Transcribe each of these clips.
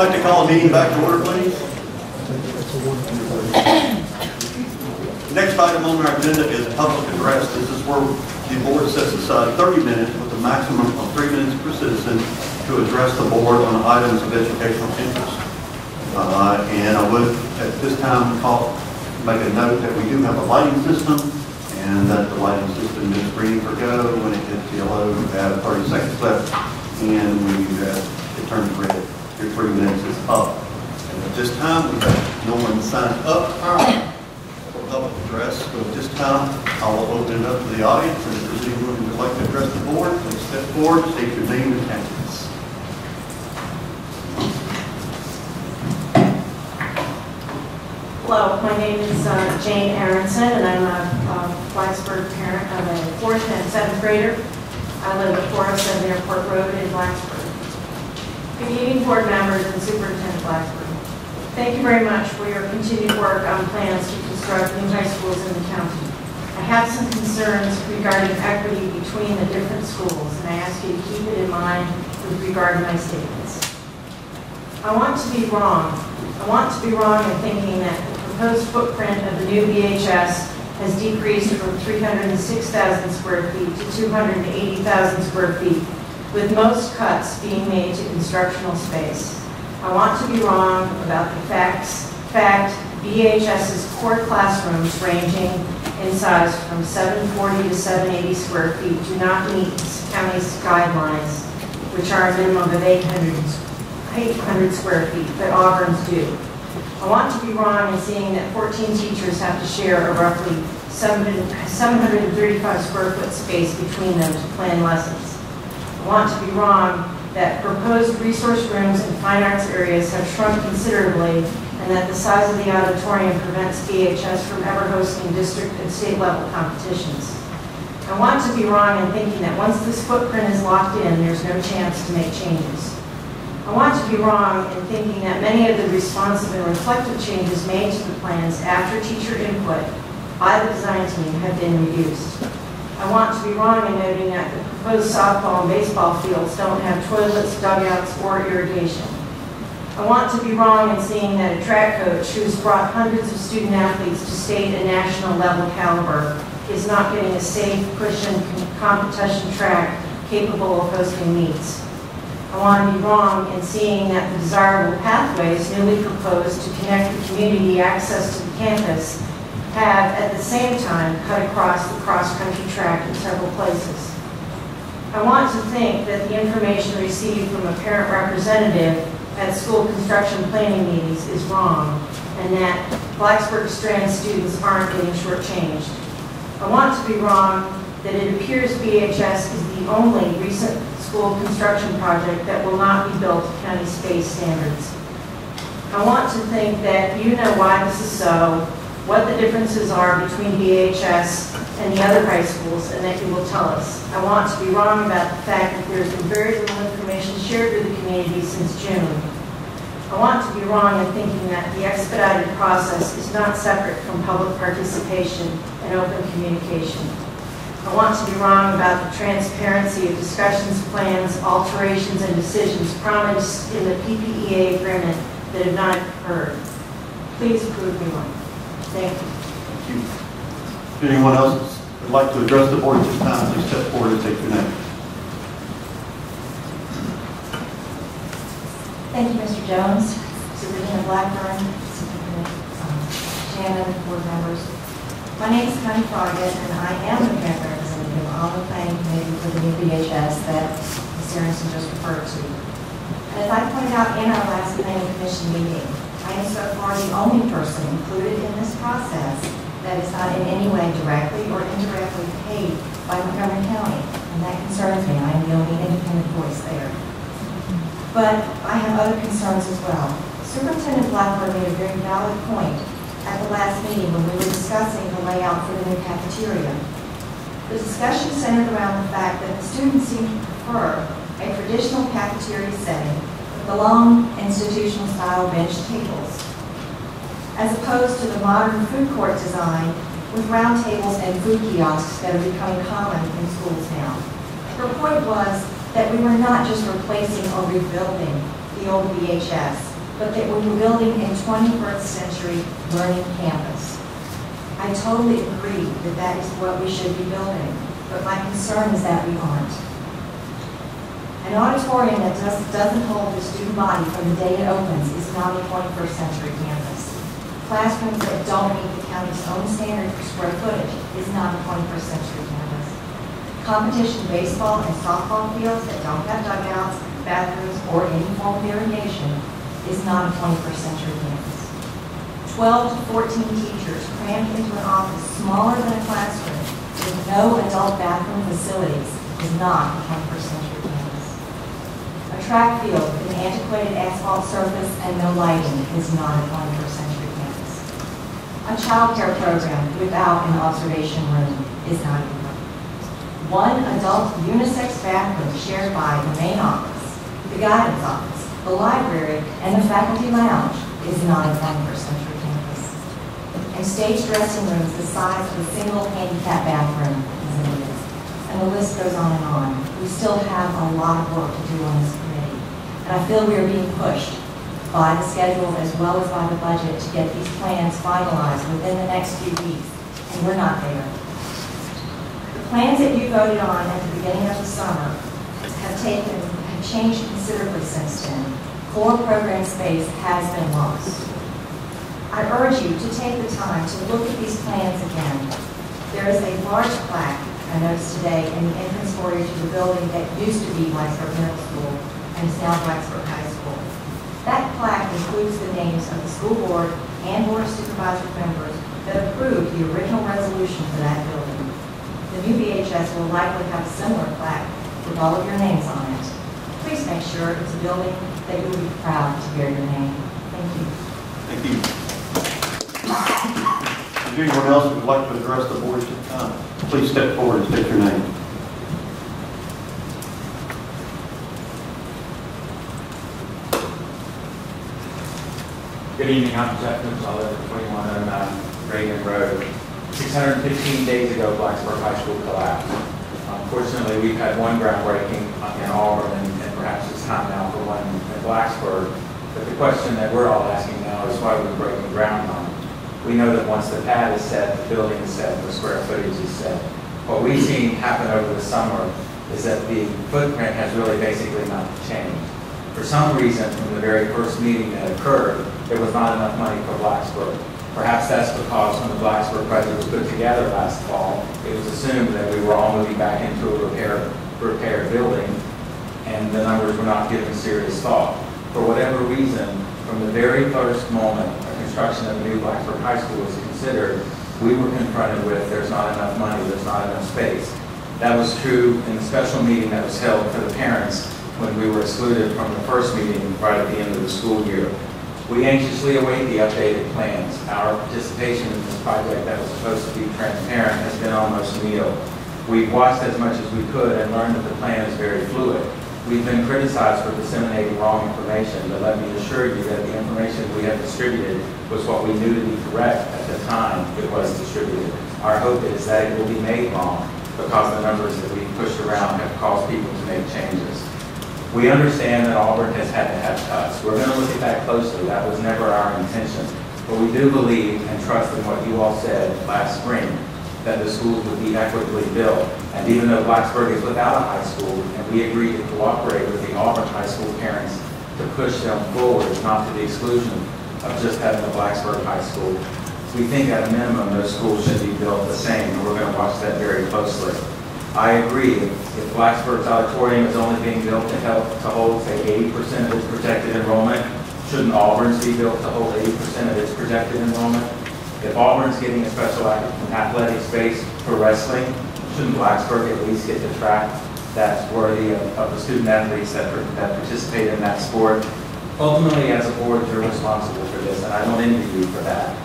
I'd like to call the meeting back to order, please. The next item on our agenda is public address. This is where the board sets aside 30 minutes with a maximum of 3 minutes per citizen to address the board on items of educational interest. And I would, at this time, make a note that we do have a lighting system, and that the lighting system is green for go. When it hits yellow, we have 30 seconds left, and when it turns red, your 3 minutes is up. And at this time, we have no one signed up for public address. So at this time, I will open it up to the audience, and if there's anyone who would like to address the board, please step forward, state your name and address. Hello, my name is Jane Aronson, and I'm a Blacksburg parent of a 4th and 7th grader. I live at 407 Airport Road in Blacksburg. Good evening, board members and Superintendent Blacksburg. Thank you very much for your continued work on plans to construct new high schools in the county. I have some concerns regarding equity between the different schools, and I ask you to keep it in mind with regard to my statements. I want to be wrong. I want to be wrong in thinking that the proposed footprint of the new BHS has decreased from 306,000 square feet to 280,000 square feet, with most cuts being made to constructional space. I want to be wrong about the fact BHS's core classrooms ranging in size from 740 to 780 square feet do not meet the county's guidelines, which are a minimum of 800 square feet, but Auburn's do. I want to be wrong in seeing that 14 teachers have to share a roughly 735 square foot space between them to plan lessons. I want to be wrong that proposed resource rooms and fine arts areas have shrunk considerably, and that the size of the auditorium prevents BHS from ever hosting district and state level competitions. I want to be wrong in thinking that once this footprint is locked in, there's no chance to make changes. I want to be wrong in thinking that many of the responsive and reflective changes made to the plans after teacher input by the design team have been reduced. I want to be wrong in noting that the proposed softball and baseball fields don't have toilets, dugouts, or irrigation. I want to be wrong in seeing that a track coach who's brought hundreds of student athletes to state and national level caliber is not getting a safe, cushioned competition track capable of hosting meets. I want to be wrong in seeing that the desirable pathways newly proposed to connect the community access to the campus have at the same time cut across the cross-country track in several places. I want to think that the information received from a parent representative at school construction planning meetings is wrong, and that Blacksburg Strand students aren't getting shortchanged. I want to be wrong that it appears BHS is the only recent school construction project that will not be built to county space standards. I want to think that you know why this is so, what the differences are between BHS and the other high schools, and that you will tell us. I want to be wrong about the fact that there's been very little information shared with the community since June. I want to be wrong in thinking that the expedited process is not separate from public participation and open communication. I want to be wrong about the transparency of discussions, plans, alterations, and decisions promised in the PPEA agreement that have not occurred. Please prove me wrong. Thank you. Thank you. If anyone else would like to address the board at this time, please step forward and take your name. Thank you, Mr. Jones, Superintendent Blackburn, Superintendent Shannon, board members. My name is Connie Froggett, and I am the parent representative on the planning committee for the new BHS that Ms. Aronson just referred to. And as I pointed out in our last planning commission meeting, I am so far the only person included in this process that is not in any way directly or indirectly paid by Montgomery County, and that concerns me. I am the only independent voice there. But I have other concerns as well. Superintendent Blackburn made a very valid point at the last meeting when we were discussing the layout for the new cafeteria. The discussion centered around the fact that the students seem to prefer a traditional cafeteria setting with the long institutional-style bench tables, as opposed to the modern food court design with round tables and food kiosks that are becoming common in schools now. Her point was that we were not just replacing or rebuilding the old BHS, but that we were building a 21st century learning campus. I totally agree that that is what we should be building, but my concern is that we aren't. An auditorium that doesn't hold the student body from the day it opens is not a 21st century campus. Classrooms that don't meet the county's own standard for square footage is not a 21st century campus. Competition baseball and softball fields that don't have dugouts, bathrooms, or any form of irrigation is not a 21st century campus. 12 to 14 teachers crammed into an office smaller than a classroom with no adult bathroom facilities is not a 21st century campus. A track field with an antiquated asphalt surface and no lighting is not a 21st century campus. A child care program without an observation room is not a one adult unisex bathroom shared by the main office, the guidance office, the library, and the faculty lounge is not a 21st century campus. And stage dressing rooms the size of a single handicap bathroom is needed. And the list goes on and on. We still have a lot of work to do on this committee. And I feel we are being pushed by the schedule as well as by the budget to get these plans finalized within the next few weeks, and we're not there. The plans that you voted on at the beginning of the summer have changed considerably since then. Core program space has been lost. I urge you to take the time to look at these plans again. There is a large plaque, I noticed today, in the entrance foyer to the building that used to be Blacksburg Middle School and is now Blacksburg High School. That plaque includes the names of the school board and board of supervisor members that approved the original resolution for that building. The new BHS will likely have a similar plaque with all of your names on it. Please make sure it's a building that you will be proud to bear your name. Thank you. Thank you. Is there anyone else who would like to address the board at this time? Please step forward and state your name. Good evening, I'm Jeff Coombs. I live at 2109 Reagan Road. 615 days ago, Blacksburg High School collapsed. Unfortunately, we've had one groundbreaking in Auburn, and perhaps it's time now for one in Blacksburg. But the question that we're all asking now is why we're breaking ground on it. We know that once the pad is set, the building is set, the square footage is set. What we've seen happen over the summer is that the footprint has really basically not changed. For some reason, from the very first meeting that occurred, there was not enough money for Blacksburg. Perhaps that's because when the Blacksburg budget was put together last fall, it was assumed that we were all moving back into a repaired building, and the numbers were not given serious thought. For whatever reason, from the very first moment the construction of the new Blacksburg High School was considered, we were confronted with there's not enough money, there's not enough space. That was true in the special meeting that was held for the parents when we were excluded from the first meeting right at the end of the school year. We anxiously await the updated plans. Our participation in this project that was supposed to be transparent has been almost nil. We've watched as much as we could and learned that the plan is very fluid. We've been criticized for disseminating wrong information, but let me assure you that the information we have distributed was what we knew to be correct at the time it was distributed. Our hope is that it will be made wrong because the numbers that we've pushed around have caused people to make changes. We understand that Auburn has had to have cuts. We're going to look at that closely. That was never our intention. But we do believe and trust in what you all said last spring, that the schools would be equitably built. And even though Blacksburg is without a high school, and we agree to cooperate with the Auburn high school parents to push them forward, not to the exclusion of just having a Blacksburg high school, we think at a minimum those schools should be built the same, and we're going to watch that very closely. I agree. If Blacksburg's auditorium is only being built to hold, say, 80% of its projected enrollment, shouldn't Auburn's be built to hold 80% of its projected enrollment? If Auburn's getting a special athletic space for wrestling, shouldn't Blacksburg at least get the track that's worthy of the student athletes that participate in that sport? Ultimately, as a board, you're responsible for this, and I don't envy you for that,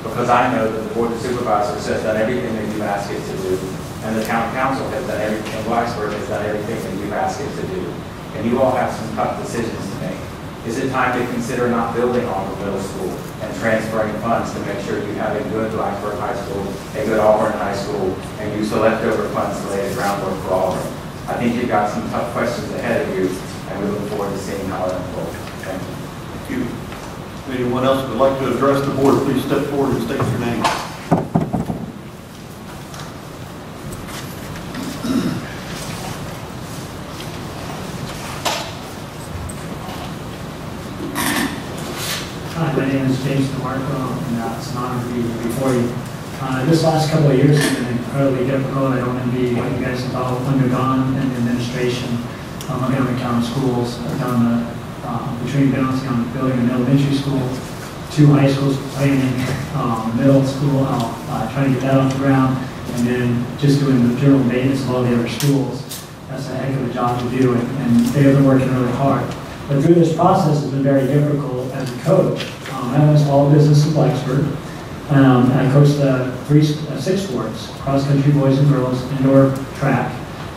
because I know that the Board of Supervisors has done everything that you've asked it to do, and the town council has done everything, and Blacksburg has done everything that you've asked it to do. And you all have some tough decisions to make. Is it time to consider not building Auburn Middle School and transferring funds to make sure you have a good Blacksburg High School, a good Auburn High School, and use the leftover funds to lay the groundwork for Auburn? I think you've got some tough questions ahead of you, and we look forward to seeing how it unfolds. Thank you. Thank you. Anyone else who would like to address the board, please step forward and state your name. Hi, my name is James DeMarco, and it's an honor to be here before you. This last couple of years has been incredibly difficult. I don't envy what you guys have all undergone in the administration of Montgomery County Schools. I've done between balancing on building an elementary school, 2 high schools, planning middle school, trying to get that off the ground, and then just doing the general maintenance of all the other schools. That's a heck of a job to do, and they have been working really hard. But through this process, it's been very difficult as a coach. I own a small business in Blacksburg. I coached 6 sports: cross-country boys and girls, indoor track,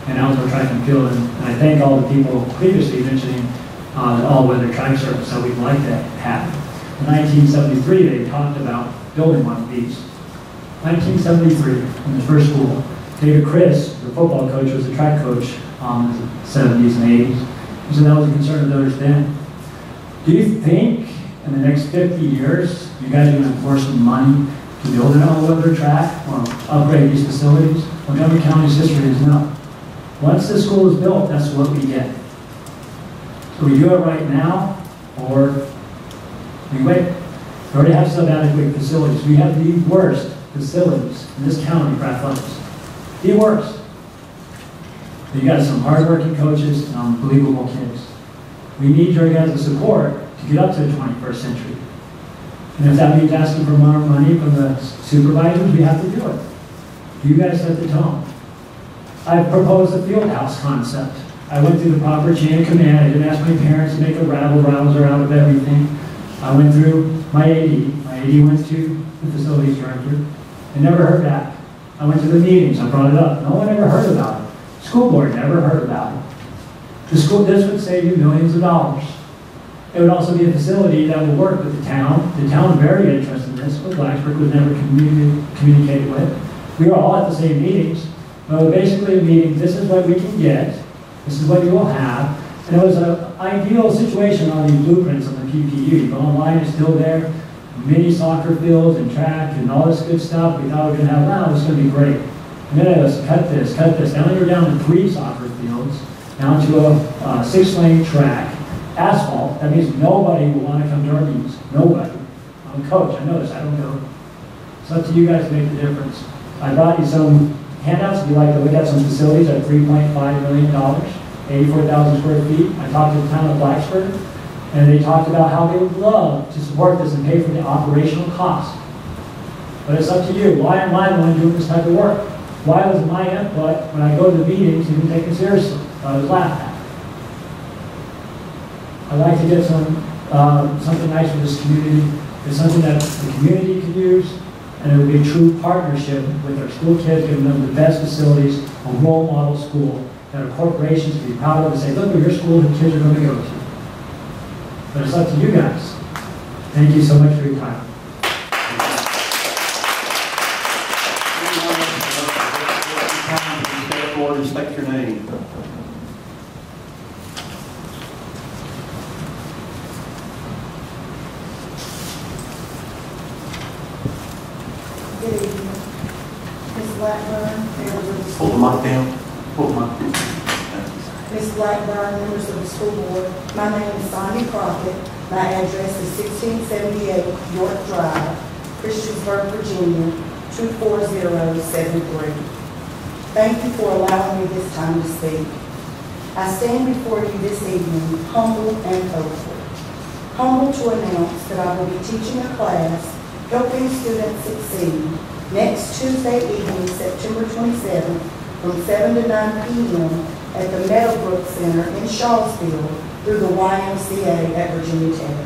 and outdoor track and field. And I thank all the people previously mentioning the all-weather track surface that we'd like to have. In 1973, they talked about building one of these. 1973, in the first school, David Chris, the football coach, was a track coach in the 70s and 80s. He said that was a concern of theirs then. Do you think in the next 50 years, you guys are going to pour some money to build an all-weather track or upgrade these facilities? Montgomery County's history is no. Once the school is built, that's what we get. So we do it right now, or we wait. We already have sub-adequate facilities. We have the worst facilities in this county for athletics. The worst. You got some hardworking coaches and unbelievable kids. We need your guys' support to get up to the 21st century. And if that means asking for more money from the supervisors, we have to do it. You guys set the tone. I proposed a field house concept. I went through the proper chain of command. I didn't ask my parents to make a rabble-rouser out of everything. I went through my AD. My AD went to the facilities director. I never heard back. I went to the meetings. I brought it up. No one ever heard about it. School board never heard about it. This would save you millions of dollars. It would also be a facility that would work with the town. The town is very interested in this, but Blacksburg was never communicated with. We were all at the same meetings. But basically a meeting, this is what we can get. This is what you will have. And it was an ideal situation on these blueprints on the PPU. You go online, it's still there. Mini soccer fields and track and all this good stuff. We thought we were going to have, wow, it's going to be great. And then it was cut this. Now we're down to 3 soccer fields, down to a 6-lane track, asphalt. That means nobody will want to come to our meetings. Nobody. I'm a coach. I know this. I don't know. It's up to you guys to make the difference. I brought you some handouts. If you'd like to look at some facilities at $3.5 million, 84,000 square feet. I talked to the town of Blacksburg, and they talked about how they would love to support this and pay for the operational cost. But it's up to you. Why am I the one doing this type of work? Why was my input, when I go to the meetings, even taken seriously? I was laughed at. I'd like to get something nice for this community. It's something that the community can use, and it would be a true partnership with our school kids, giving them the best facilities, a role model school that our corporations can be proud of and say, look where your school the kids are going to go to. But it's up to you guys. Thank you so much for your time. State your name. Good evening. Ms. Blackburn, members of the Pull school the mic down. Pull the mic down. Ms. Blackburn, members of the school board. My name is Sonia Crockett. My address is 1678 York Drive, Christiansburg, Virginia, 24073. Thank you for allowing me this time to speak. I stand before you this evening humble and hopeful. Humble to announce that I will be teaching a class helping students succeed next Tuesday evening, September 27th, from 7 to 9 p.m. at the Meadowbrook Center in Shawsville through the YMCA at Virginia Tech.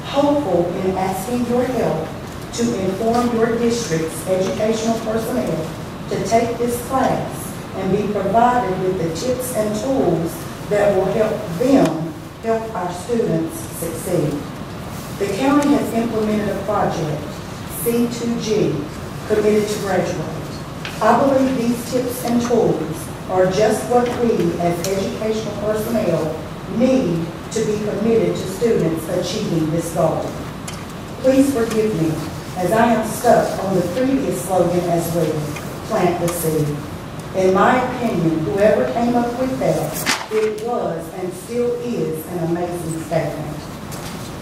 Hopeful in asking your help to inform your district's educational personnel to take this class and be provided with the tips and tools that will help them help our students succeed. The county has implemented a project, C2G, Committed to Graduate. I believe these tips and tools are just what we as educational personnel need to be committed to students achieving this goal. Please forgive me, as I am stuck on the previous slogan as well, plant the seed. In my opinion, whoever came up with that, it was and still is an amazing statement.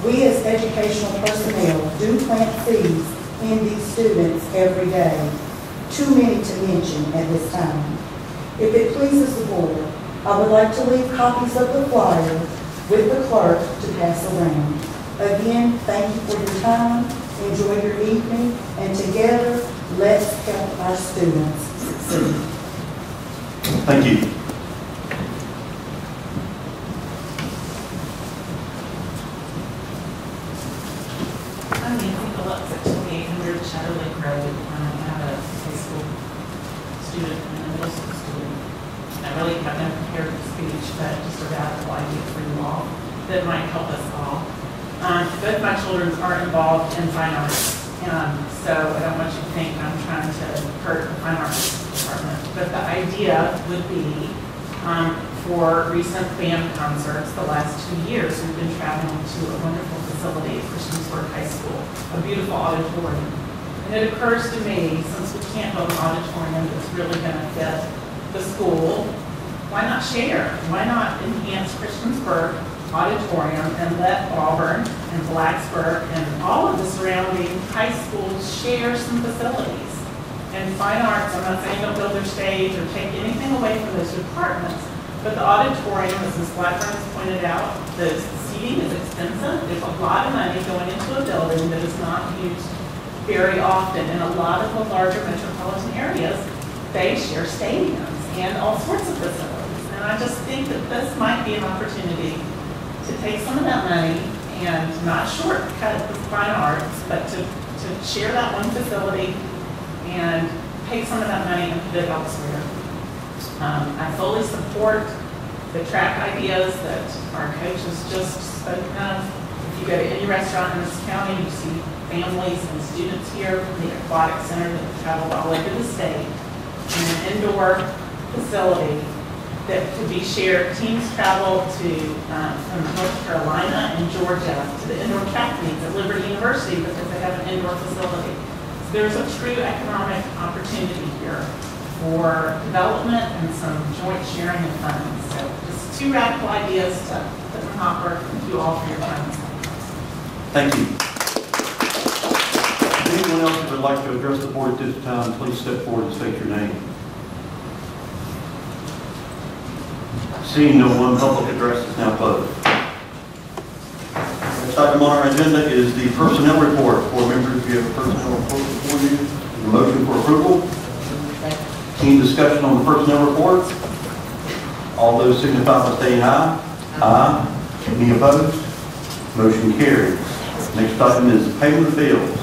We as educational personnel do plant seeds in these students every day. Too many to mention at this time. If it pleases the board, I would like to leave copies of the flyer with the clerk to pass around. Again, thank you for your time. Enjoy your evening, and together, let's help our students succeed. Thank you. I'm Nancy Phillips at 2800 Shadow Lake Road. I'm a high school student and a middle school student. I really have no prepared speech, but just a radical idea for you all that might help us all. Both my children are involved in fine arts, so I don't want you to think I'm trying to hurt the fine arts department. But the idea would be for recent band concerts, the last 2 years, we've been traveling to a wonderful facility at Christiansburg High School, a beautiful auditorium. And it occurs to me, since we can't build an auditorium that's really going to fit the school, why not share? Why not enhance Christiansburg auditorium and let Auburn and Blacksburg and all of the surrounding high schools share some facilities? And fine arts, I'm not saying don't build their stage or take anything away from those departments, but the auditorium, as Ms. Blackburn has pointed out, the seating is expensive. There's a lot of money going into a building that is not used very often. In a lot of the larger metropolitan areas, they share stadiums and all sorts of facilities. And I just think that this might be an opportunity to take some of that money and not shortcut the fine arts, but to share that one facility and take some of that money and put it elsewhere. I fully support the track ideas that our coach has just spoken of. If you go to any restaurant in this county, you see families and students here from the aquatic center that have traveled all over the state in an indoor facility that could be shared. Teams travel to from North Carolina and Georgia to the indoor track meets at Liberty University because they have an indoor facility. So there's a true economic opportunity here for development and some joint sharing of funds. So just two radical ideas to put in the hopper. Thank you all for your time. Thank you. Anyone else who would like to address the board at this time, please step forward and state your name. Seeing no one, public address is now closed. Next item on our agenda is the personnel report. Board members, if you have a personnel report before you, a motion for approval. Any discussion on the personnel report? All those signify by saying aye. Aye. Any opposed? Motion carries. Next item is payment of bills.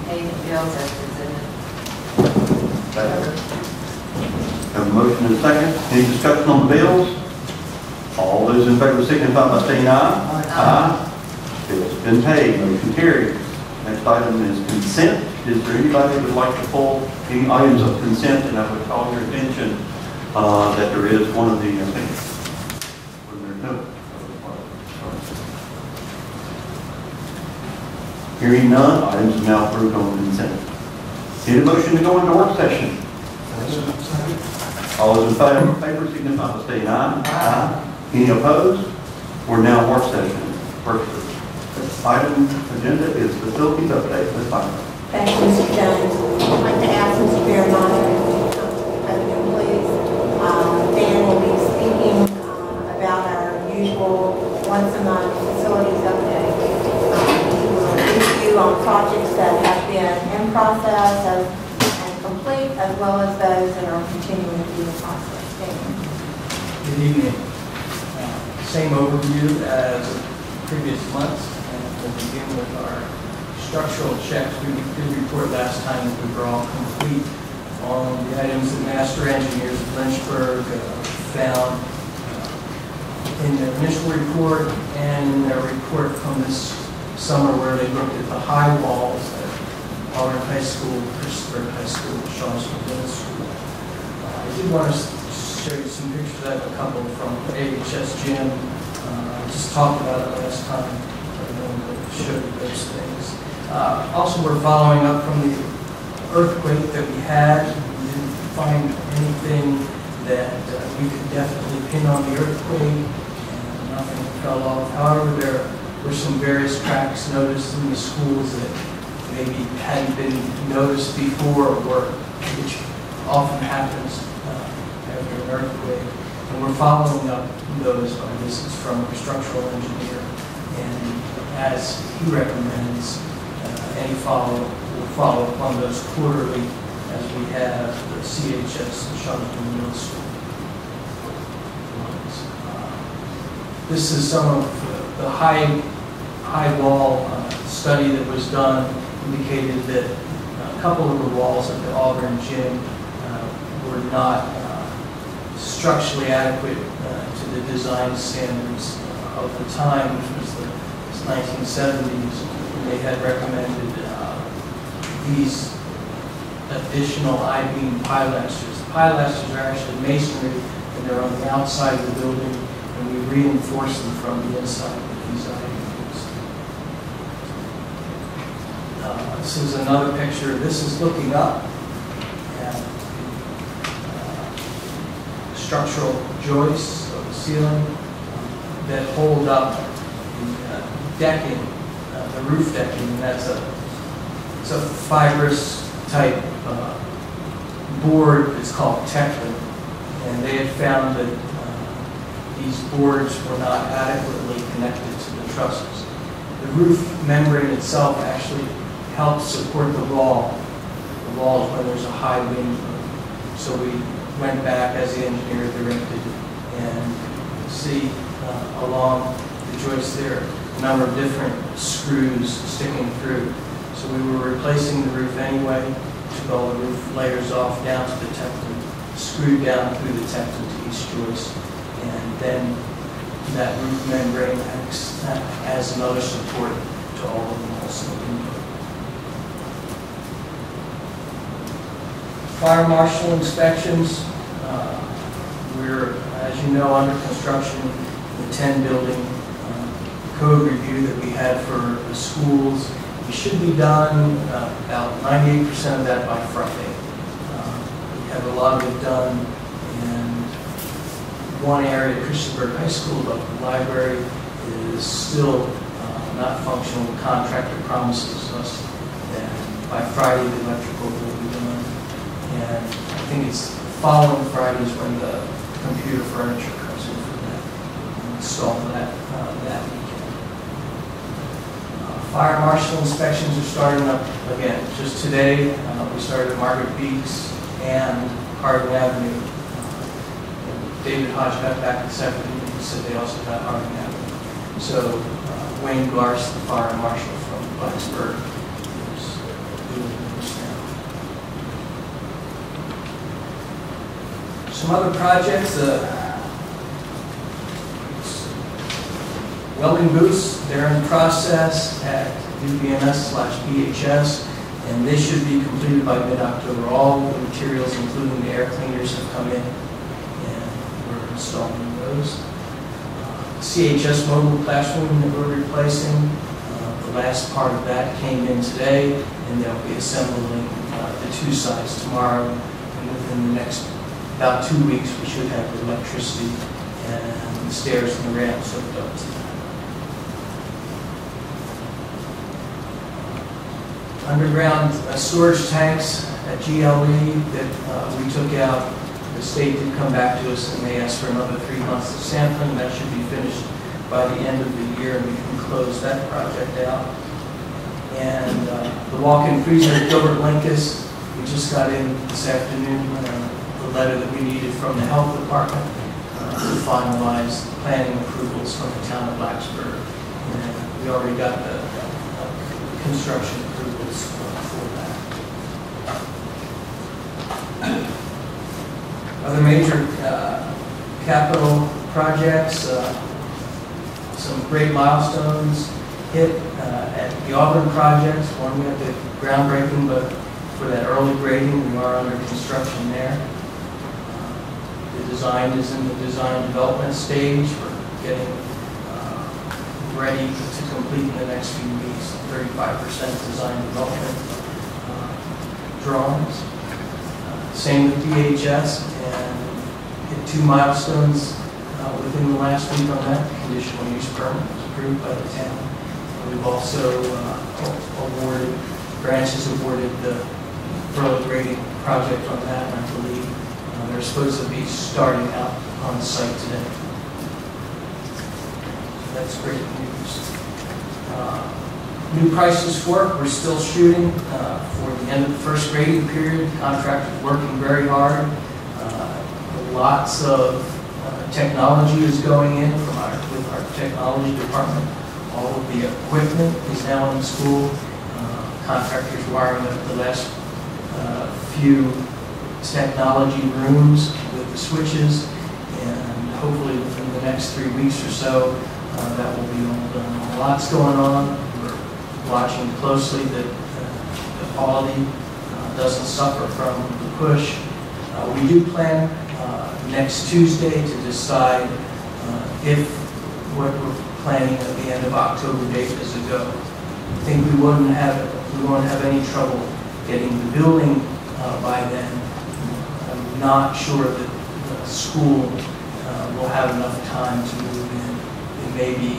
Pay the bills as presented. Have a motion and a second. Any discussion on the bills? All those in favor signify by saying aye. Aye. Bills have been paid. Motion carries. Next item is consent. Is there anybody who would like to pull any items of consent? And I would call your attention that there is one of the, I think, hearing none, items are now approved on consent. Need a motion to go into work session? All those in favor signify by saying aye. Aye. Any opposed? We're now in work session. First item agenda is facilities update. Ms. Byron. Thank you, Mr. Jones. I'd like to ask Mr. Fairmont to come please. Dan will be speaking about our usual once-a-month facilities update. He will brief you on projects that have been in process and complete, as well as those that are continuing to be in process. Good evening. Same overview as previous months, and we'll begin with our structural checks. We did report last time that we were all complete on the items that master engineers of Lynchburg found in their initial report and in their report from this summer where they looked at the high walls at Auburn High School, Christopher High School, Charlottesville Middle School. I did want to show you some pictures. I have a couple from AHS Gym. I just talked about it last time. to show you those things. Also, we're following up from the earthquake that we had. We didn't find anything that we could definitely pin on the earthquake, and nothing fell off. However, there were some various cracks noticed in the schools that maybe hadn't been noticed before, or which often happens after an earthquake. And we're following up those by visits from a structural engineer. And as he recommends, any follow-up, we'll follow up on those quarterly as we have the CHS and Shondaland Middle School. This is some of the high wall study that was done, indicated that a couple of the walls at the Auburn gym were not structurally adequate to the design standards of the time, which was the 1970s. They had recommended these additional I-beam pilasters. The pilasters are actually masonry, and they're on the outside of the building, and we reinforce them from the inside with these I-beams. This is another picture. This is looking up at the structural joists of the ceiling that hold up the decking, the roof decking, and it's a fibrous type board. It's called Teflon, and they had found that these boards were not adequately connected to the trusses. The roof membrane itself actually helps support the walls when there's a high wind. So we went back as the engineer directed, and see along the joist there a number of different screws sticking through. So we were replacing the roof anyway, took all the roof layers off down to the Teflon, screwed down through the Teflon to each joist, and then that roof membrane acts as another support to all of them also. Fire marshal inspections. We're, as you know, under construction, the 10 building code review that we had for the schools. We should be done about 98% of that by Friday. We have a lot of it done in one area, Christiansburg High School, but the library is still not functional. The contractor promises us that by Friday the electrical will be done. And I think it's the following Fridays when the computer furniture comes in for that. We'll install that that weekend. Fire marshal inspections are starting up again. Just today, we started at Margaret Beeks and Harding Avenue. David Hodge got back this afternoon. He said they also got Harding Avenue. So Wayne Garst, the fire marshal from Blacksburg, is doing this now. Some other projects, welding booths, they're in process at UBMS/BHS, and they should be completed by mid-October. All the materials, including the air cleaners, have come in, and we're installing those. CHS mobile classroom that we're replacing, the last part of that came in today, and they'll be assembling the two sides tomorrow, and within the next about 2 weeks, we should have the electricity and the stairs and the ramps hooked up to that. Underground storage tanks at GLE that we took out. The state did come back to us and they asked for another 3 months of sampling. That should be finished by the end of the year, and we can close that project out. And the walk-in freezer at Gilbert Linkus, we just got in this afternoon the letter that we needed from the health department to finalize the planning approvals from the town of Blacksburg. And we already got the construction approvals for that. Other major capital projects, some great milestones hit at the Auburn projects. One, we had the groundbreaking, but for that early grading, we are under construction there. The design is in the design development stage. We're getting ready to complete in the next few weeks. 35% design development drawings. Same with DHS, and hit 2 milestones within the last week on that. Conditional use permit was approved by the town. We've also awarded, branches awarded the furlough grading project on that, and I believe they're supposed to be starting out on the site today. So that's great news. New prices for it, we're still shooting for the end of the first grading period. Contractors working very hard. Lots of technology is going in from with our technology department. All of the equipment is now in the school. Contractors wiring up the last few technology rooms with the switches, and hopefully within the next 3 weeks or so, that will be all done. Lots going on. We're watching closely that the quality doesn't suffer from the push. We do plan next Tuesday to decide if what we're planning at the end of October date is a go. I think we won't have any trouble getting the building by then. I'm not sure that the school will have enough time to move in. It may be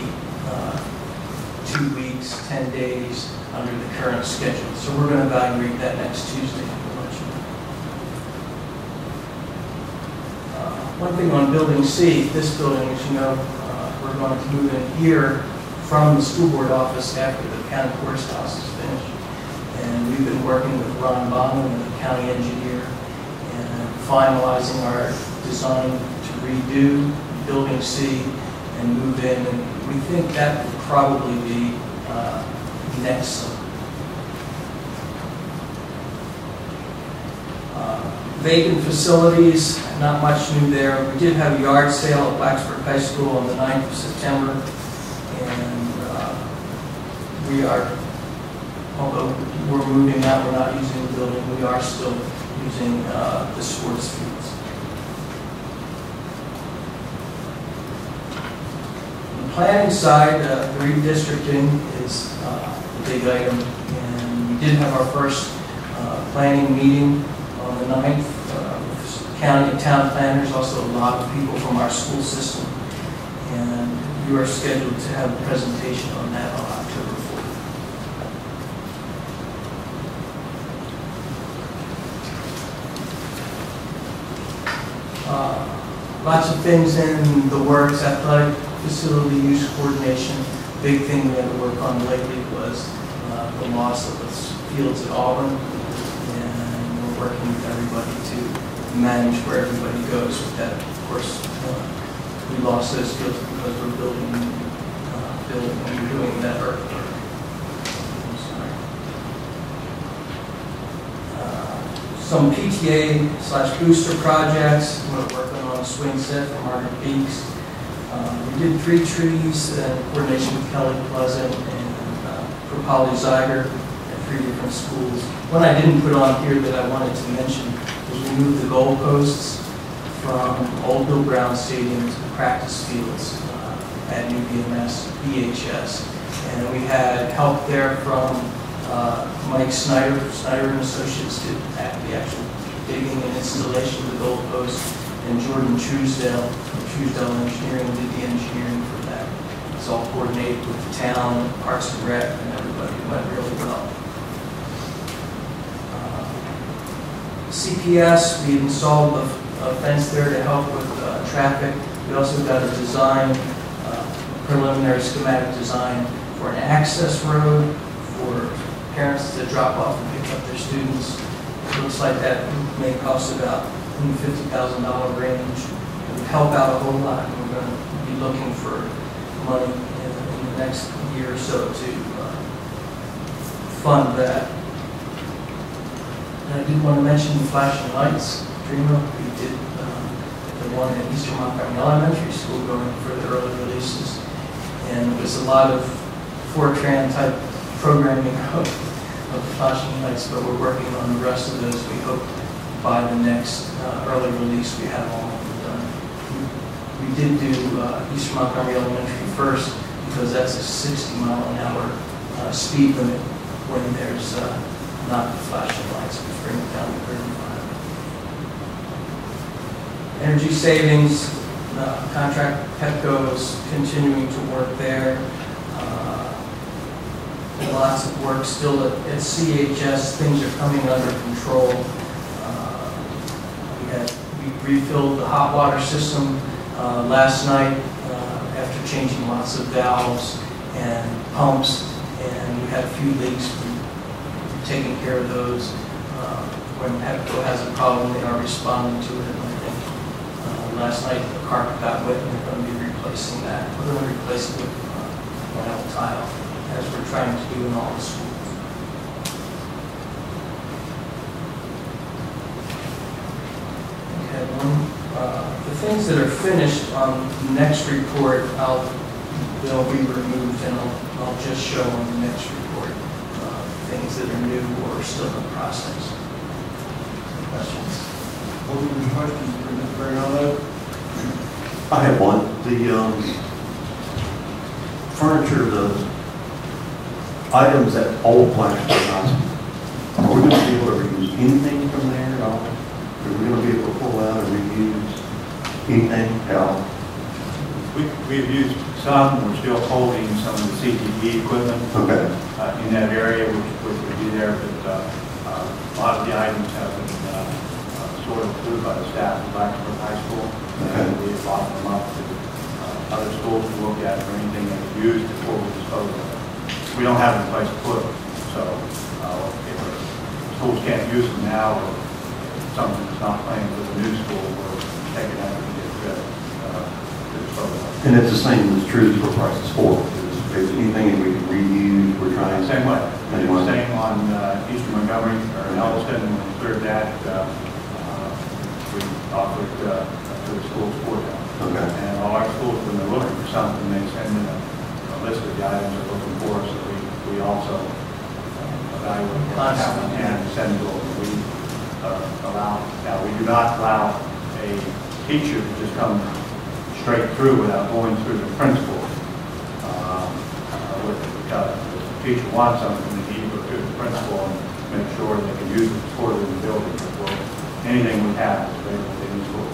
2 weeks, 10 days under the current schedule. So we're going to evaluate that next Tuesday. One thing on Building C, this building, as you know, we're going to move in here from the school board office after the county courthouse house is finished. And we've been working with Ron Bonham and the county engineer and finalizing our design to redo Building C and move in. And we think that will probably be next summer. Vacant facilities, not much new there. We did have a yard sale at Blacksburg High School on the 9th of September, and we are, although we're moving out, we're not using the building, we are still using the sports fields. On the planning side, the redistricting is a big item, and we did have our first planning meeting on the 9th, county and town planners, also a lot of people from our school system, and you are scheduled to have a presentation on that on October 4th. Lots of things in the works. Athletic facility use coordination. Big thing we had to work on lately was the loss of the fields at Auburn, and we're working with everybody to manage where everybody goes with that. Of course, we lost those fields because we're building and we're doing that earthwork. Some PTA/booster projects. We're working on a swing set for Margaret Beeks. We did 3 trees in coordination with Kelly Pleasant and for Polly Zeiger at 3 different schools. One I didn't put on here that I wanted to mention was we moved the goalposts from Old Bill Brown Stadium to the practice fields at New BHS. And we had help there from Mike Snyder and Associates did the actual digging and installation of the goalposts, and Jordan Truesdale from Truesdale Engineering did the engineering for that. It's all coordinated with the town, Parks and Rec, and everybody. It went really well. CPS, we installed a fence there to help with traffic. We also got a design, preliminary schematic design for an access road for parents to drop off and pick up their students. It looks like that may cost about in the $50,000 range. It would help out a whole lot, and we're going to be looking for money in the next year or so to fund that. And I did want to mention the flashing lights. Dreamer, we did the one at Eastern Montgomery Elementary School going for the early releases. And it was a lot of Fortran type programming of the flashing lights, but we're working on the rest of those. We hope by the next early release we have all of them done. We did do Eastern Montgomery Elementary first. because that's a 60-mile-an-hour speed limit when there's not the flashing lights, which bring it down to 35. Energy savings, contract Petco is continuing to work there. Lots of work still at CHS. Things are coming under control. We refilled the hot water system last night after changing lots of valves and pumps, and we had a few leaks. We're taking care of those. When Petco has a problem, they are responding to it. And I think last night the carpet got wet, and we're going to be replacing that. We're going to replace it with vinyl tile, as we're trying to do in all the schools. Okay, the things that are finished on the next report, they'll be removed, and I'll just show on the next report things that are new or still in process. Questions? Any questions for Mr. Bernardo? I have one. The furniture, the items at old Blacksburg High School, are we going to be able to reuse anything from there at all? Are we going to be able to pull out and reuse anything at all? We've used some. We're still holding some of the CTE equipment Okay. In that area, which would be there, but a lot of the items have been sorted through by the staff of Blacksburg High School. Okay. And we've offered them up to other schools to look at for anything that's used before we dispose of it. We don't have any place to put them, so if schools can't use them now, or something that's not playing with the new school, we're taking that and get rid of to dispose of. And it's the same as true for prices for. If there's anything that we can reuse, we're trying. Same way. Anyway. Same on Eastern Montgomery or Elliston, when we cleared that, we offered to the schools for them. Okay. And all our schools, when they're looking for something, they send in a list of the items they're looking for, so we also evaluate what happens and send to them. We do not allow a teacher to just come straight through without going through the principal with it, because if the teacher wants something, they need to go through the principal and make sure they can use it for the building. Anything we have is available in the school.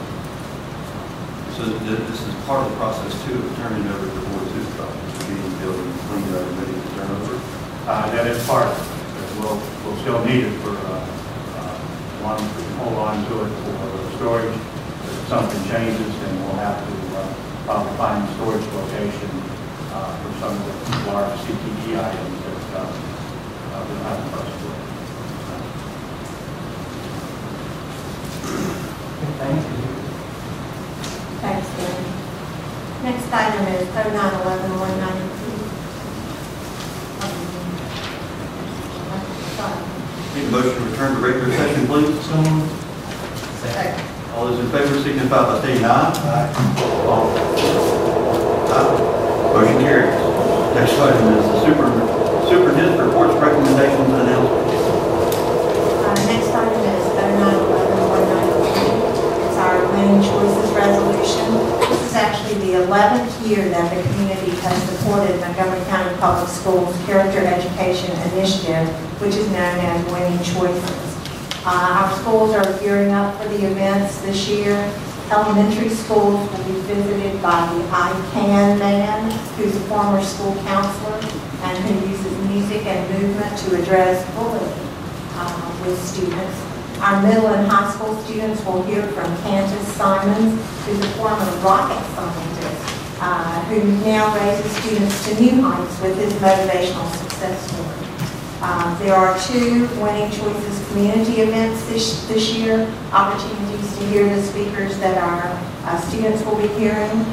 So this is part of the process too, of turning it over to the board of supervisors, getting the building cleaned up and ready to turn over. That is part of it. We'll still need it for one, we can hold on to it for storage. If something changes, then we'll have to probably find a storage location for some of the large CTE items that we'll have in place for. Thank you. Thanks, Dan. Next item is 0911-193. Need a motion to return to regular session, please. Second. All those in favor signify by saying aye. Aye. Motion carries. Next item is the superintendent's reports, recommendations, and announcements. Next item is 0911-193. It's our Winning Choices resolution. This is actually the 11th year that the community has supported Montgomery County Public Schools Character Education Initiative, which is known as Winning Choices. Our schools are gearing up for the events this year. Elementary schools will be visited by the ICANN man, who's a former school counselor and who uses music and movement to address bullying with students. Our middle and high school students will hear from Candace Simons, who's a former rocket scientist, who now raises students to new heights with his motivational success story. There are 2 Winning Choices community events this year, opportunities to hear the speakers that our students will be hearing.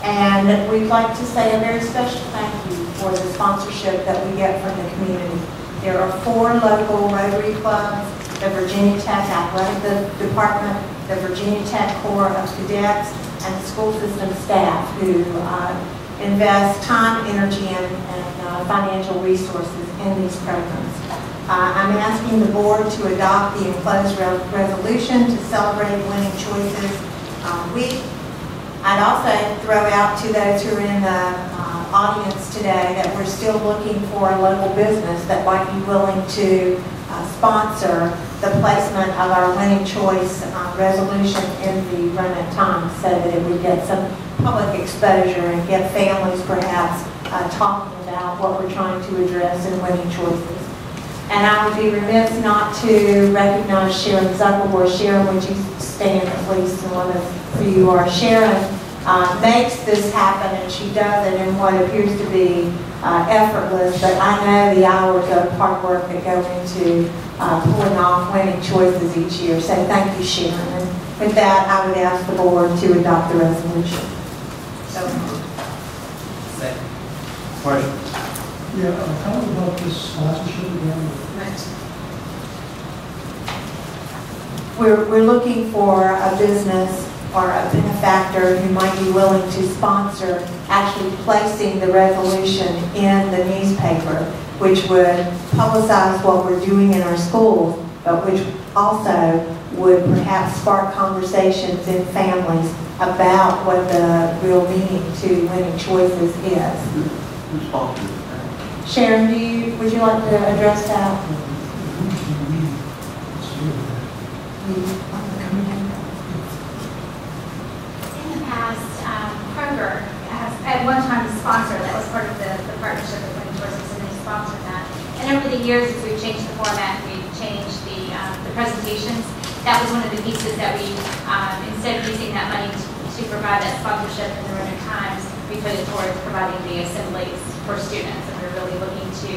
And we'd like to say a very special thank you for the sponsorship that we get from the community. There are 4 local Rotary clubs, the Virginia Tech Athletic Department, the Virginia Tech Corps of Cadets, and the school system staff who invest time, energy, and financial resources in these programs. I'm asking the board to adopt the enclosed resolution to celebrate Winning Choices week. I'd also throw out to those who are in the audience today that we're still looking for a local business that might be willing to sponsor the placement of our winning choice resolution in the Roanoke Times so that it would get some public exposure and get families perhaps talking about what we're trying to address in winning choices. And I would be remiss not to recognize Sharon Zuckerberg. Sharon, would you stand please? And one of you are. Sharon makes this happen, and she does it in what appears to be effortless, but I know the hours of hard work that go into pulling off winning choices each year. So thank you, Sharon. And with that, I would ask the board to adopt the resolution. So moved. Second. Question? Yeah, tell me about this sponsorship again. We're looking for a business or a benefactor who might be willing to sponsor actually placing the resolution in the newspaper, which would publicize what we're doing in our schools, but which also would perhaps spark conversations in families about what the real meaning to winning choices is. Who's sponsored? Sharon, would you like to address that? In the past, Kroger has at one time sponsored, that was part of the partnership with Winning Choices, and they sponsored that. And over the years, as we've changed the format, we've changed the presentations. That was one of the pieces that we, instead of using that money to provide that sponsorship in the Roanoke Times, we put it towards providing the assemblies for students, and we're really looking to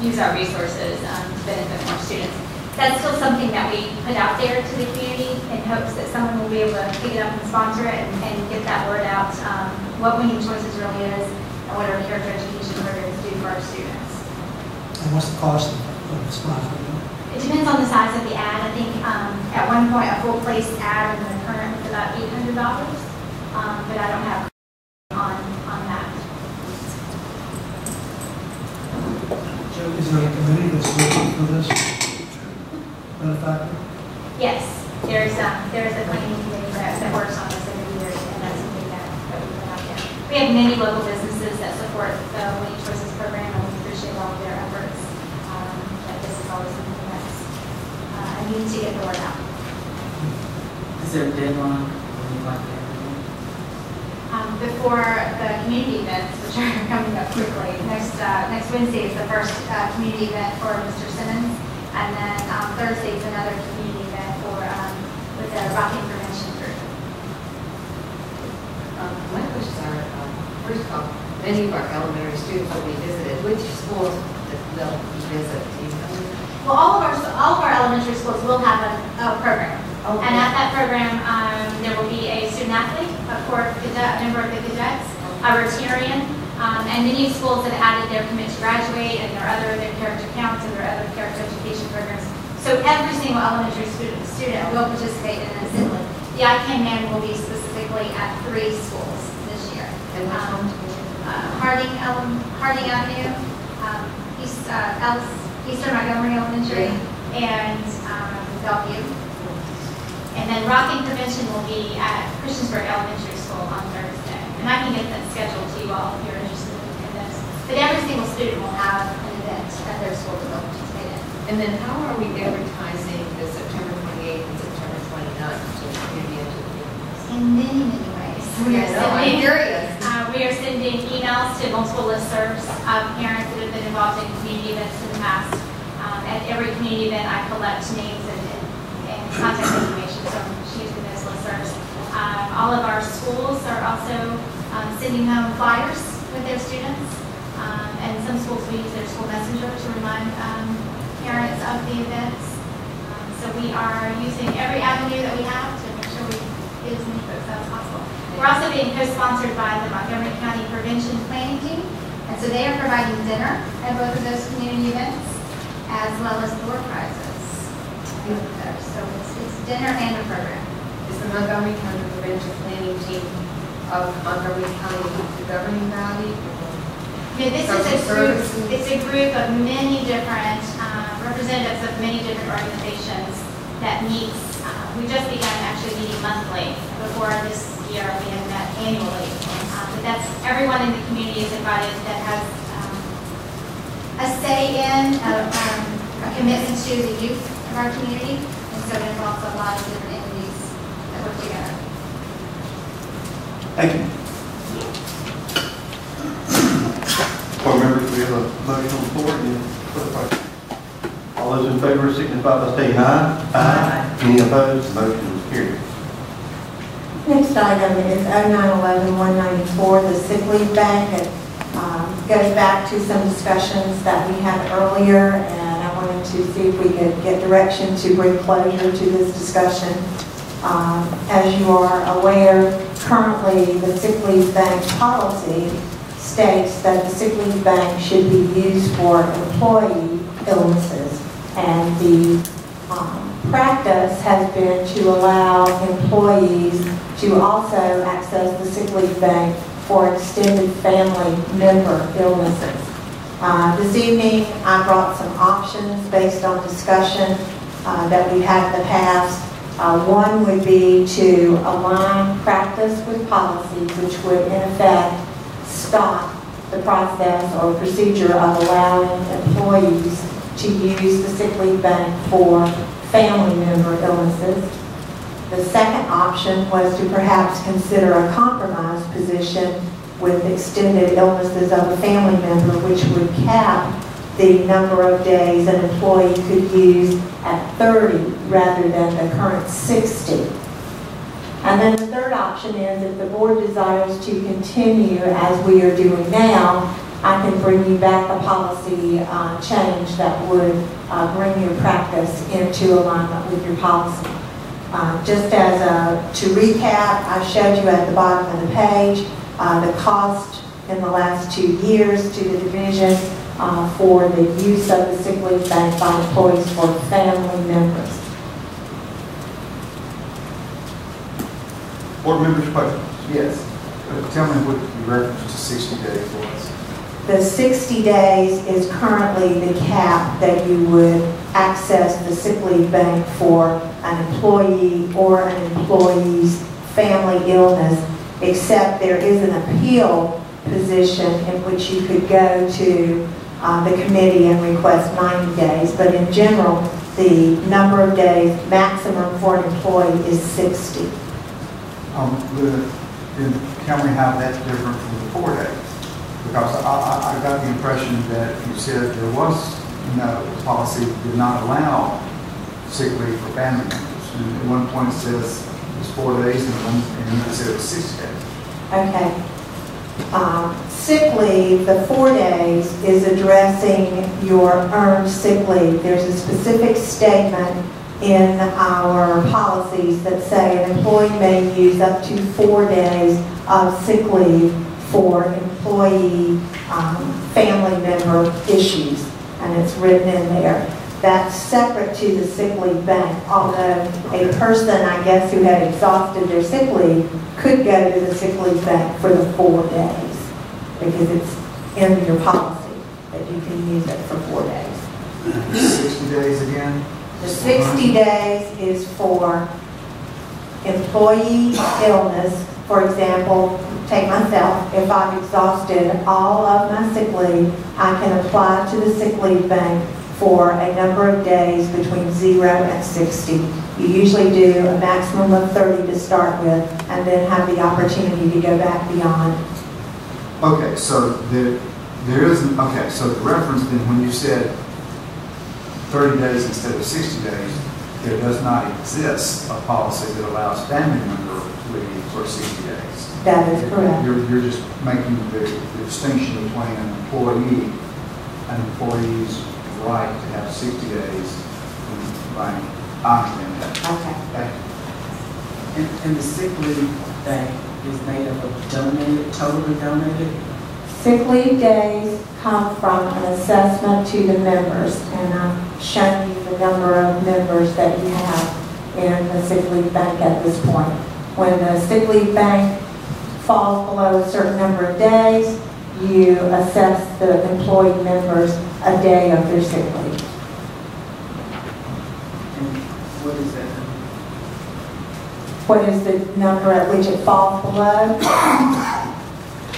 use our resources to benefit more students. That's still something that we put out there to the community in hopes that someone will be able to pick it up and sponsor it and get that word out, what Winning Choices really is and what our character education programs do for our students. And what's the cost of the sponsorship? It depends on the size of the ad. I think at one point a full place ad in the current was about $800, but I don't have on that. Is there a committee that's looking for this benefactor? Yes, there's a planning committee that works on this every year, and that's something that we put out there. We have many local businesses that support the Winning Choices program, and we appreciate all of their efforts. But this is always something that's a need to get the word out. Is there a deadline when you like that? Before the community events, which are coming up quickly. Next Wednesday is the first community event for Mr. Simmons, and then Thursday is another community event for with the Rocking Prevention Group. My questions are, first of all, many of our elementary students will be visited. Which schools will you visit? Do you know? Well, all of our elementary schools will have a program. Okay. And at that program, there will be a student athlete, a member of the cadets, a Rotarian, and many schools have added their commit to graduate and their character counts and their other character education programs. So every single elementary student will participate in an assembly. The ICANN man will be specifically at 3 schools this year. And which ones? Harding Avenue, Eastern Montgomery Elementary, and Bellevue. And then Rocking Prevention will be at Christiansburg Elementary School on Thursday. And I can get that scheduled to you all if you're interested in this. But every single student will have an event at their school to go participate in. And then how are we advertising the September 28th and September 29th to the community and to the families? In many, many ways. I'm curious. We are sending emails to multiple listservs of parents that have been involved in community events in the past. At every community event, I collect names and contact information, so I'm using those listservs. All of our schools are also sending home flyers with their students, and some schools will use their school messenger to remind parents of the events. So we are using every avenue that we have to make sure we get as many folks out as possible. We're also being co-sponsored by the Montgomery County Prevention Planning Team, and so they are providing dinner at both of those community events, as well as door prizes. So it's dinner and a program. Is the Montgomery County Prevention Planning Team of Montgomery County the governing body? Yeah, this is a group. It's a group of many different representatives of many different organizations that meets. We just began actually meeting monthly. Before this year. We have met annually. But that's, everyone in the community is invited that has a say in, a commitment to the youth of our community. And so it involves a lot of different entities that work together. Thank you. Board members, we have a motion on the floor. Any further questions? All those in favor signify by saying aye. Aye. Any opposed? Motion is carried. Next item is 0911-194, the sick leave bank. It goes back to some discussions that we had earlier, and I wanted to see if we could get direction to bring closure to this discussion. As you are aware, currently the sick leave bank policy states that the sick leave bank should be used for employee illnesses, and the practice has been to allow employees to also access the sick leave bank for extended family member illnesses. This evening, I brought some options based on discussion that we've had in the past. One would be to align practice with policies, which would in effect stop the process or procedure of allowing employees to use the sick leave bank for family member illnesses. The second option was to perhaps consider a compromise position with extended illnesses of a family member, which would cap the number of days an employee could use at 30 rather than the current 60. And then the third option is if the board desires to continue as we are doing now, I can bring you back a policy change that would bring your practice into alignment with your policy. Just as to recap, I showed you at the bottom of the page the cost in the last 2 years to the division for the use of the sick leave bank by employees for family members. Board members' questions? Yes. Tell me what you referenced to 60 days was. The 60 days is currently the cap that you would access the sick leave bank for an employee or an employee's family illness, except there is an appeal position in which you could go to the committee and request 90 days. But in general, the number of days maximum for an employee is 60. Then tell me how that's different from the 4 days. Because I got the impression that you said there was no policy that did not allow sick leave for family members. And at one point it says it's 4 days, and then it said it was 6 days. Okay. Sick leave, the 4 days, is addressing your earned sick leave. There's a specific statement in our policies that say an employee may use up to 4 days of sick leave for employee family member issues, and it's written in there. That's separate to the sick leave bank, although a person, I guess, who had exhausted their sick leave could go to the sick leave bank for the 4 days, because it's in your policy that you can use it for 4 days. 60 days again? The 60 days is for employee illness. For example, take myself, if I've exhausted all of my sick leave, I can apply to the sick leave bank for a number of days between 0 and 60. You usually do a maximum of 30 to start with, and then have the opportunity to go back beyond. Okay, so there isn't, okay, so the reference then when you said 30 days instead of 60 days, there does not exist a policy that allows family member leave for 60 days. That is correct. You're just making the distinction between an employee's right to have 60 days. Right. I understand that. Okay. And the sick leave bank is made up of donated, totally donated? Sick leave days come from an assessment to the members, and I've shown you the number of members that you have in the sick leave bank at this point. When the sick leave bank falls below a certain number of days, you assess the employee members a day of their sick leave. And what is that? What is the number at which it falls below?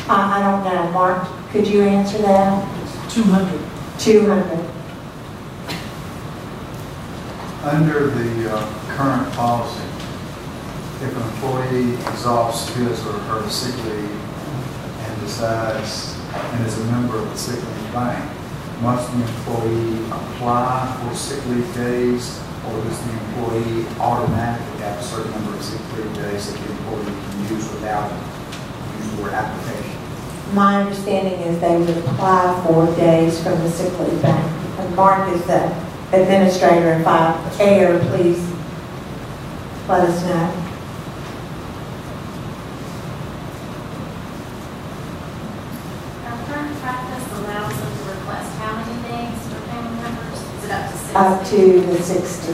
I don't know. Mark, could you answer that? 200. 200. Under the current policy, if an employee exhausts his or her sick leave and decides, and is a member of the sick leave bank, must the employee apply for sick leave days, or does the employee automatically have a certain number of sick leave days that the employee can use without use the word application? My understanding is they would apply for days from the sick leave bank. And Mark is the administrator. If I err, please let us know. Our current practice allows them to request how many days for family members? Is it up to 60? Up to the 60.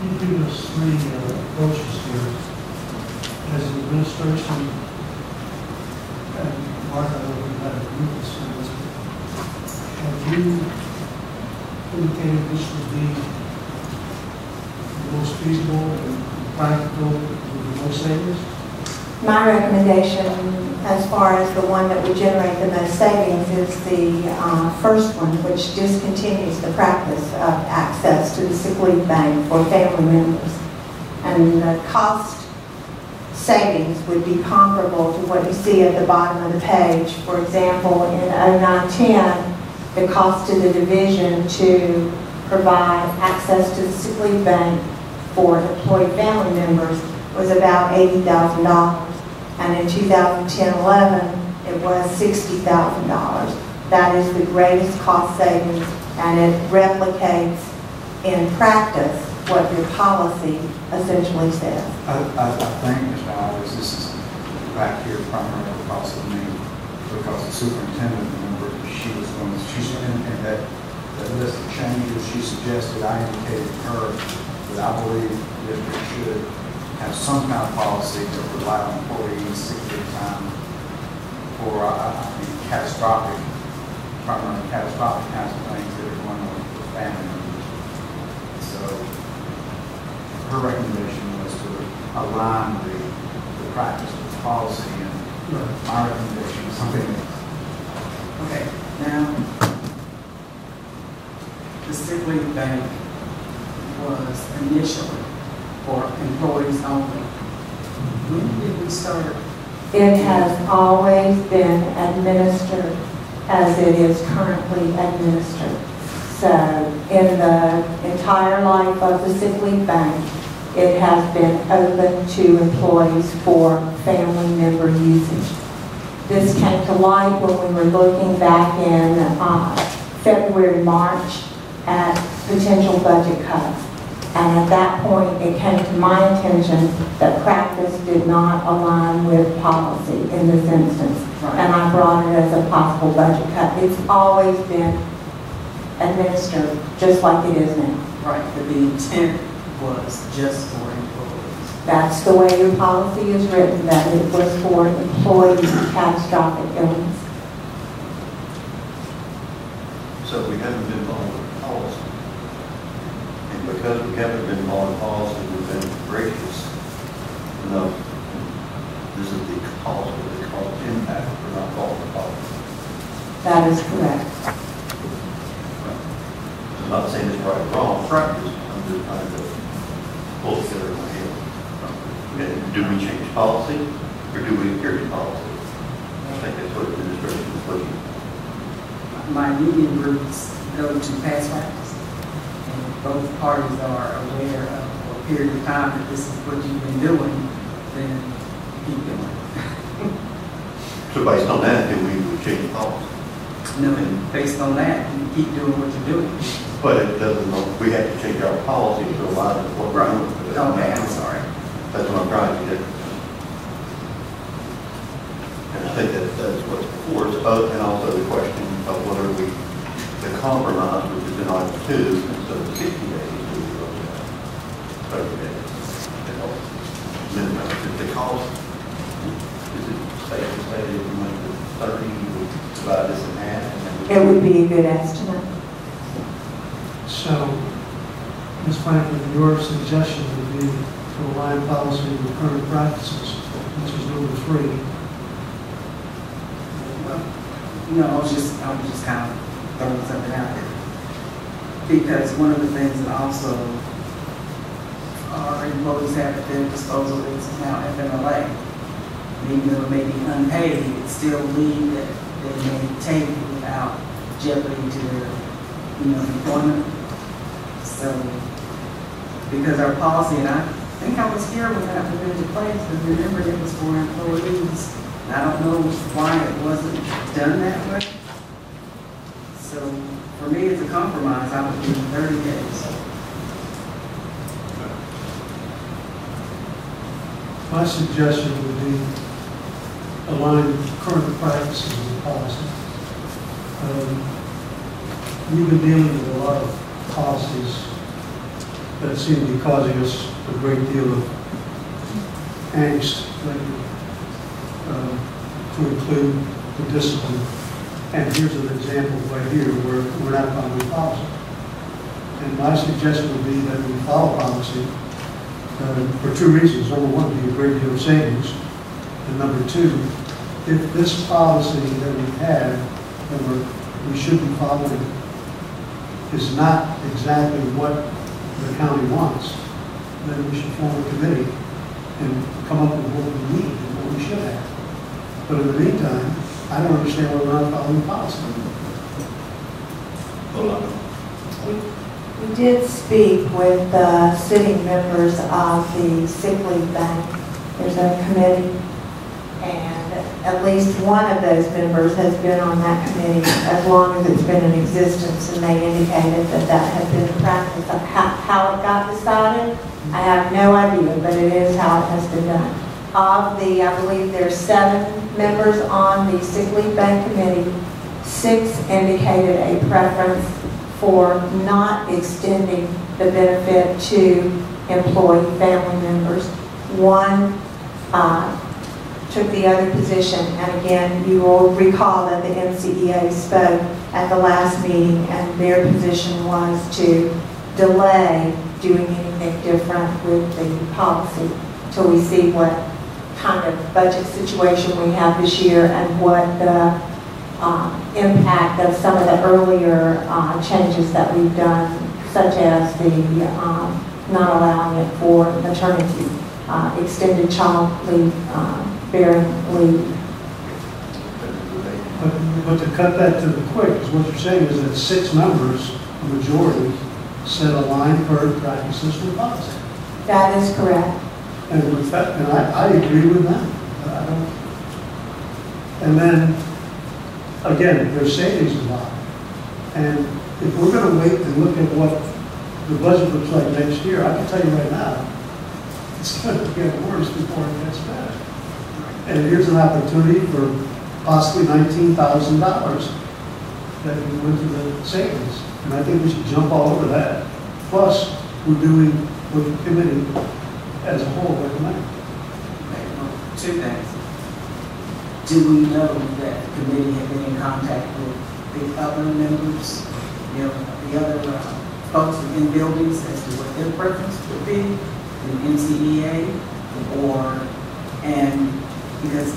You give us three approaches here. As an administration, and Mark, I don't know if you had a group of students, have you indicated this would be the most feasible and practical with the most savings? My recommendation, as far as the one that would generate the most savings, is the first one, which discontinues the practice of access to the sick leave bank for family members. And the cost savings would be comparable to what you see at the bottom of the page. For example, in 09-10, the cost to the division to provide access to the sick leave bank for employed family members was about $80,000. And in 2010-11, it was $60,000. That is the greatest cost savings, and it replicates in practice what your policy essentially says. I think, Mr. Alves, this is back here primarily because of me, because the superintendent, remember, she was going to, she's in that list of changes she suggested. I indicated to her that I believe the district should have some kind of policy that would allow employees sick leave time for, catastrophic, primarily catastrophic kinds of things that are going on with family members. So her recommendation was to align the practice with the policy, and my recommendation is something else. Okay, now, the sick leave bank was initially for employees only. When did we start? It has always been administered as it is currently administered. So in the entire life of the sick leave bank, it has been open to employees for family member usage. This came to light when we were looking back in February, March at potential budget cuts. And at that point, it came to my attention that practice did not align with policy in this instance. Right. And I brought it as a possible budget cut. It's always been administered just like it is now. Right, but the intent was just for employees. That's the way your policy is written, that it was for employees with catastrophic illness. So we haven't been following policy. And because we haven't been following policy, we've been gracious enough. This is the cause of the cause impact for not following policy. That is correct. I'm not saying it's right or wrong practice. I'm just trying to pull together in my head. Okay, do we change policy or do we carry policy? I think that's what administration is looking at. My union groups go to past practice, and both parties are aware of for a period of time that this is what you've been doing, then keep doing. So based on that, then we would change policy. No, and based on that, you keep doing what you're doing. But it doesn't, we have to change our policy to align with what we're doing. Okay, I'm sorry. That's what I'm trying to get. And I think that's what's before us. And also the question of whether the compromise, which is in item 2, instead of 60 days, we look at 30 days. Minimum. The cost, is it safe to say that if we went to 30, we would divide this in half? And then It would be a good estimate. So, Ms. Franklin, your suggestion would be to align policy with current practices, which is number 3. Well, you know, I was just kind of throwing something out there. Because one of the things that also our employees have at their disposal is now FMLA. Even though it may be unpaid, it's still leave that they may take without jeopardy to their, employment. So, because our policy, and I think I was here when that went into place, but remember it was for employees. And I don't know why it wasn't done that way. So, for me, it's a compromise. I would do 30 days. My suggestion would be align current practices with policy. We've been dealing with a lot of policies that seem to be causing us a great deal of angst lately, to include the discipline. And here's an example right here where we're not following policy. And my suggestion would be that we follow policy for 2 reasons. Number one, be a great deal of savings. And number 2, if this policy that we have, that we should be following, is not exactly what the county wants, then we should form a committee and come up with what we need and what we should have. But in the meantime, I don't understand why we're not following policy. We did speak with the sitting members of the sick leave bank. There's a committee, and at least one of those members has been on that committee as long as it's been in existence, and they indicated that that had been a practice. How it got decided, I have no idea, but it is how it has been done. Of the, I believe there's 7 members on the sick leave bank committee, 6 indicated a preference for not extending the benefit to employee family members. 1 took the other position, and again, you will recall that the NCEA spoke at the last meeting, and their position was to delay doing anything different with the policy till we see what kind of budget situation we have this year and what the impact of some of the earlier changes that we've done, such as the not allowing it for maternity, extended child leave, bearing leave. But to cut that to the quick, is what you're saying is that 6 members, a majority, said align current practices with policy. That is correct. And with that, and I agree with that. And then, again, there's savings involved. And if we're going to wait and look at what the budget looks like next year, I can tell you right now, it's going to get worse before it gets better. And here's an opportunity for possibly $19,000 that we went to the savings. And I think we should jump all over that. Plus, we're doing what the committee as a whole recommended. 2 things. Do we know that the committee had been in contact with the other members, the other folks in buildings as to what their preference would be, the NCEA, and because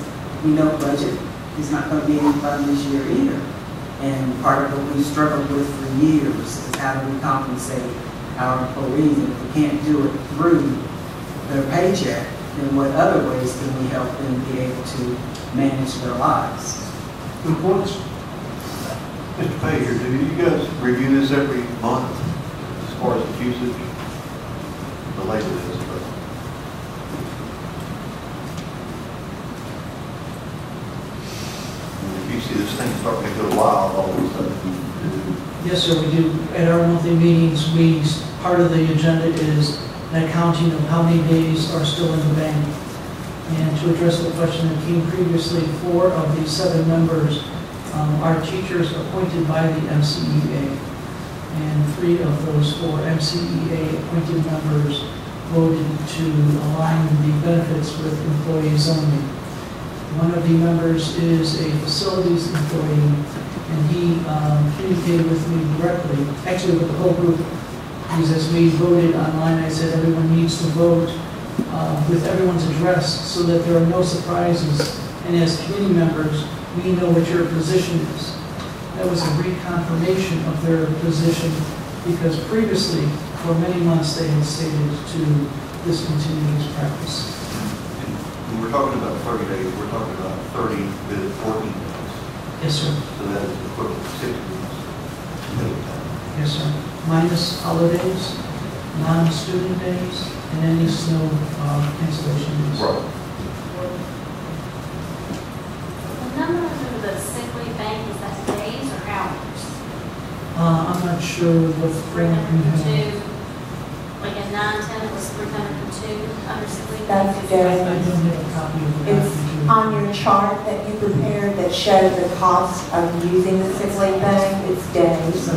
we know budget is not going to be any fun this year either. And part of what we've struggled with for years is how do we compensate our employees, and if we can't do it through their paycheck, then what other ways can we help them be able to manage their lives? Good points. Mr. Pager, do you guys review this every month as far as the usage? The labor is, but if you see this thing starting to go wild all of a sudden. Yes, sir, we do. At our monthly meetings, part of the agenda is an accounting of how many days are still in the bank. And to address the question that came previously, 4 of the 7 members are teachers appointed by the MCEA. And 3 of those 4 MCEA appointed members voted to align the benefits with employees only. One of the members is a facilities employee, and he communicated with me directly, actually with the whole group, because as we voted online, I said everyone needs to vote with everyone's address so that there are no surprises. And as committee members, we know what your position is. That was a reconfirmation of their position because previously, for many months, they had stated to discontinue this practice. When we're talking about 30 days, we're talking about 30 to 14 days. Yes, sir. So that is equivalent to 6 weeks. Yes, sir. Minus holidays, non-student days, and any snow cancellation days. Right. The number of the sick leave bank, is that days or hours? I'm not sure what form you have. 302, like in 910, it was 302 under sick leave. That's I good. don't have a copy of that. It's on your chart that you prepared that shows the cost of using the sick leave bank. It's days.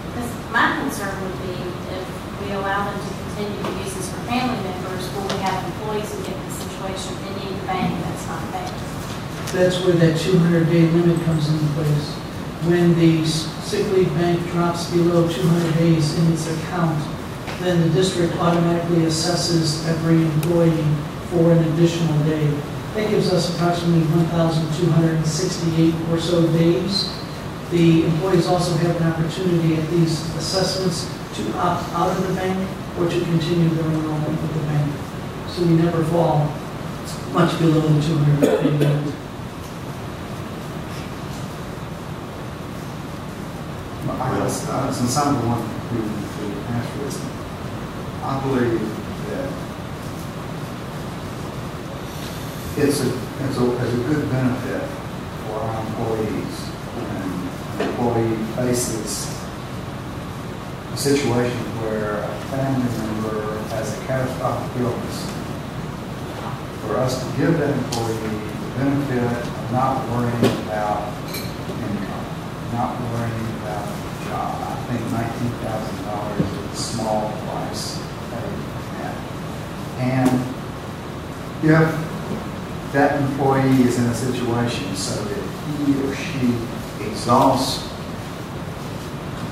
Because my concern would be if we allow them to continue to use this for family members, will we have employees who get in a situation they need the bank and that's not there? That's where that 200-day limit comes into place. When the sick leave bank drops below 200 days in its account, then the district automatically assesses every employee for an additional day. That gives us approximately 1,268 or so days. The employees also have an opportunity at these assessments to opt out of the bank or to continue their enrollment with the bank. So we never fall much below the 200-day limit. Since I'm the one who asked this, I believe that it's a good benefit for our employees when an employee faces a situation where a family member has a catastrophic illness. For us to give that employee the benefit of not worrying about income, not worrying about a job. I think $19,000 is a small price to pay for that. And if that employee is in a situation so that he or she exhausts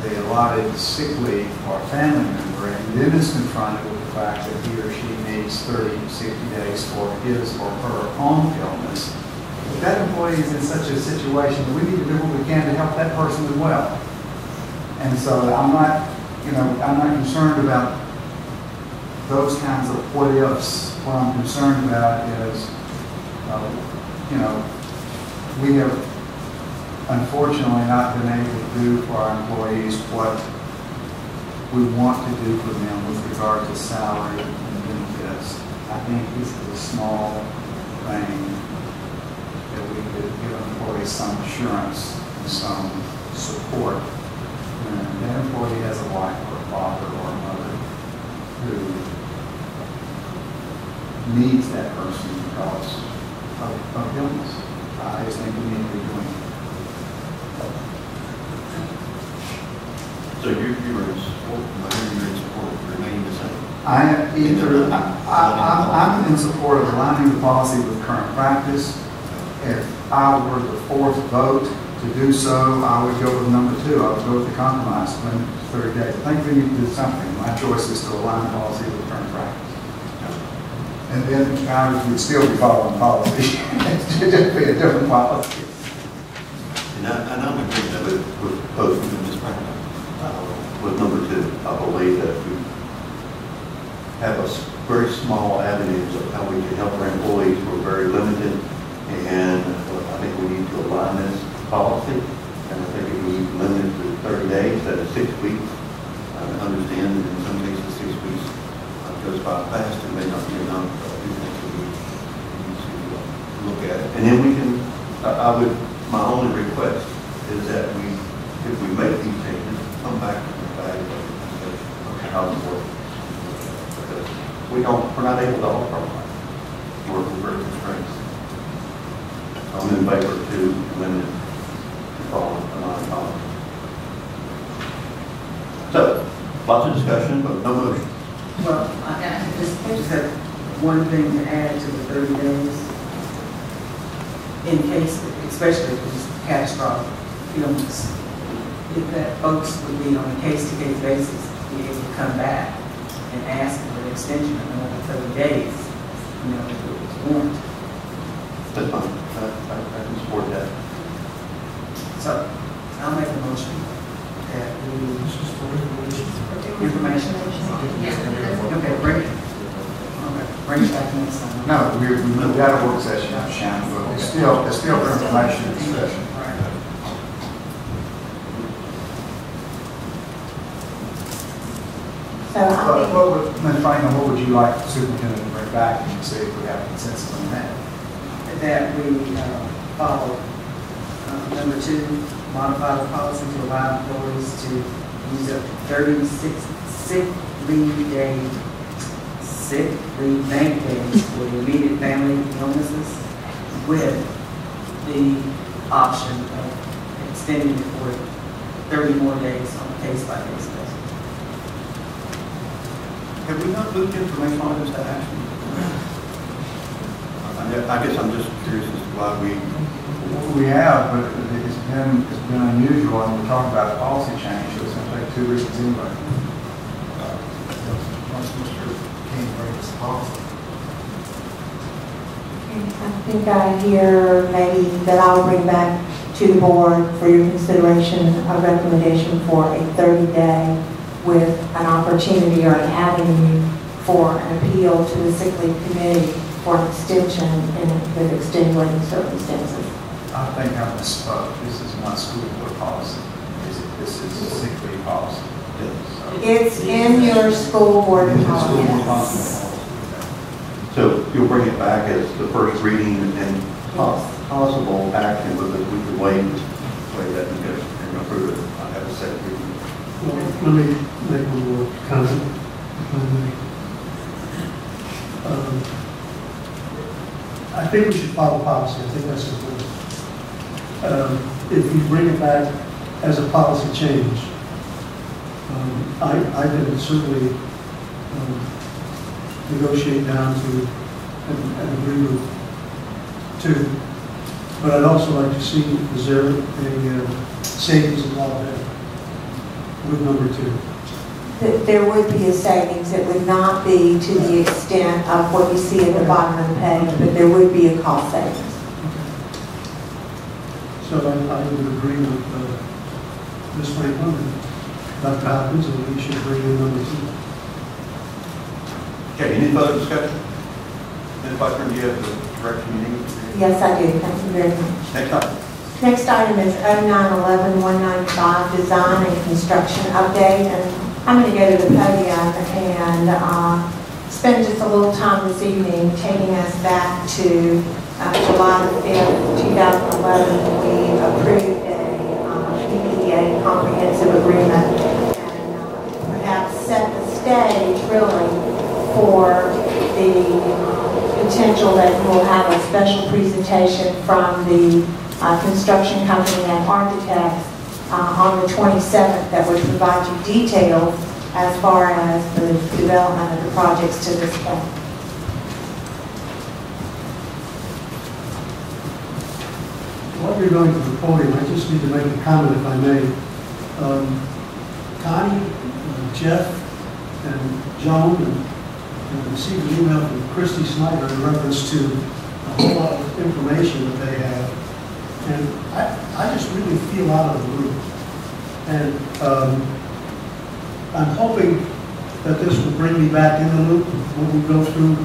the allotted sick leave for a family member and then is confronted with the fact that he or she needs 30, 60 days for his or her own illness, if that employee is in such a situation, we need to do what we can to help that person as well. And so I'm not concerned about those kinds of what ifs. What I'm concerned about is, we have unfortunately not been able to do for our employees what we want to do for them with regard to salary and benefits. I think this is a small thing that we could give employees some assurance and some support when that employee has a wife or a father or a mother who needs that person because of illness. I just think we need to be doing it. So you're in support, you're in support of remaining the same? I'm in support of aligning the policy with current practice. If I were the fourth vote to do so, I would go with number 2. I would go with the compromise, limit to 30 days. I think we need to do something. My choice is to align the policy with current practice. And then Congress would still be following policy. It would just be a different policy. And I'm agreeing with both of them this practice. With number 2, I believe that we have a very small avenues of how we can help our employees. We're very limited, and I think we need to align this policy. And I think if we limit it to 30 days, that is 6 weeks. I understand that in some cases 6 weeks goes by fast and may not be enough. But I do think we need to look at it. And then we can, my only request is that if we make these changes, come back to the value of how it works. Because we're not able to offer our life. We're very constrained. I'm in favor to limit the policy. So, lots of discussion, but no motion. Well, I just have one thing to add to the 30 days. In case, especially if it's catastrophic illness, that folks would be on a case-to-case basis, be able to come back and ask for an extension of another 30 days, you know, if it was warranted. That's fine. I can support that. So, I'll make a motion that we, information. Okay, bring it. Okay, bring it back next time. No, we got a work session, Shannon, but it's still for information and discussion. So I think Ms. Franklin, what would you like the superintendent to bring back and see if we have consensus on that? That we follow number 2, modify the policy to allow employees to use up 36 sick leave bank days for immediate family illnesses with the option of extending it for 30 more days on a case-by-case basis. Have we not moved information items to action? I guess I'm just curious as to why We have, but it's been unusual, and we're talking about a policy change, so it's going to take 2 reasons anyway. Once Mr. King brings the policy. I think I hear maybe that I'll bring back to the board for your consideration a recommendation for a 30-day with an opportunity or an avenue for an appeal to the sick leave committee for an extension with extenuating circumstances. I think I misspoke. This is not school board policy. This is sick leave policy. It's in your school board policy. So you'll bring it back as the first reading and possible action, but we could wait that and approve it. I have a second reading. Well, let me make one more comment, if I may. I think we should follow policy. I think that's important. If you bring it back as a policy change, I can certainly negotiate down to and agree with 2. But I'd also like to see, is there a savings involved there with number 2? There would be a savings. It would not be to the extent of what you see at the bottom of the page, but there would be a cost savings. So I would agree with Ms. Franklin and Dr. Hopkins, and we should bring in number 2. Okay, any further discussion? Ms. Buckner, do you have the direction you need? Yes, I do. Thank you very much. Next item. Next item is 0911-195, design and construction update. And I'm going to go to the podium and spend just a little time this evening taking us back to July the 5th, 2011. We approved a PPA comprehensive agreement and perhaps set the stage really for the potential that we'll have a special presentation from the construction company and architects on the 27th that would provide you details as far as the development of the projects to this point. While you're going to the podium, I just need to make a comment if I may. Connie, Jeff, and Joan, and received an email from Christy Snyder in reference to a whole lot of information that they have. And I just really feel out of the loop. And I'm hoping that this will bring me back in the loop when we go through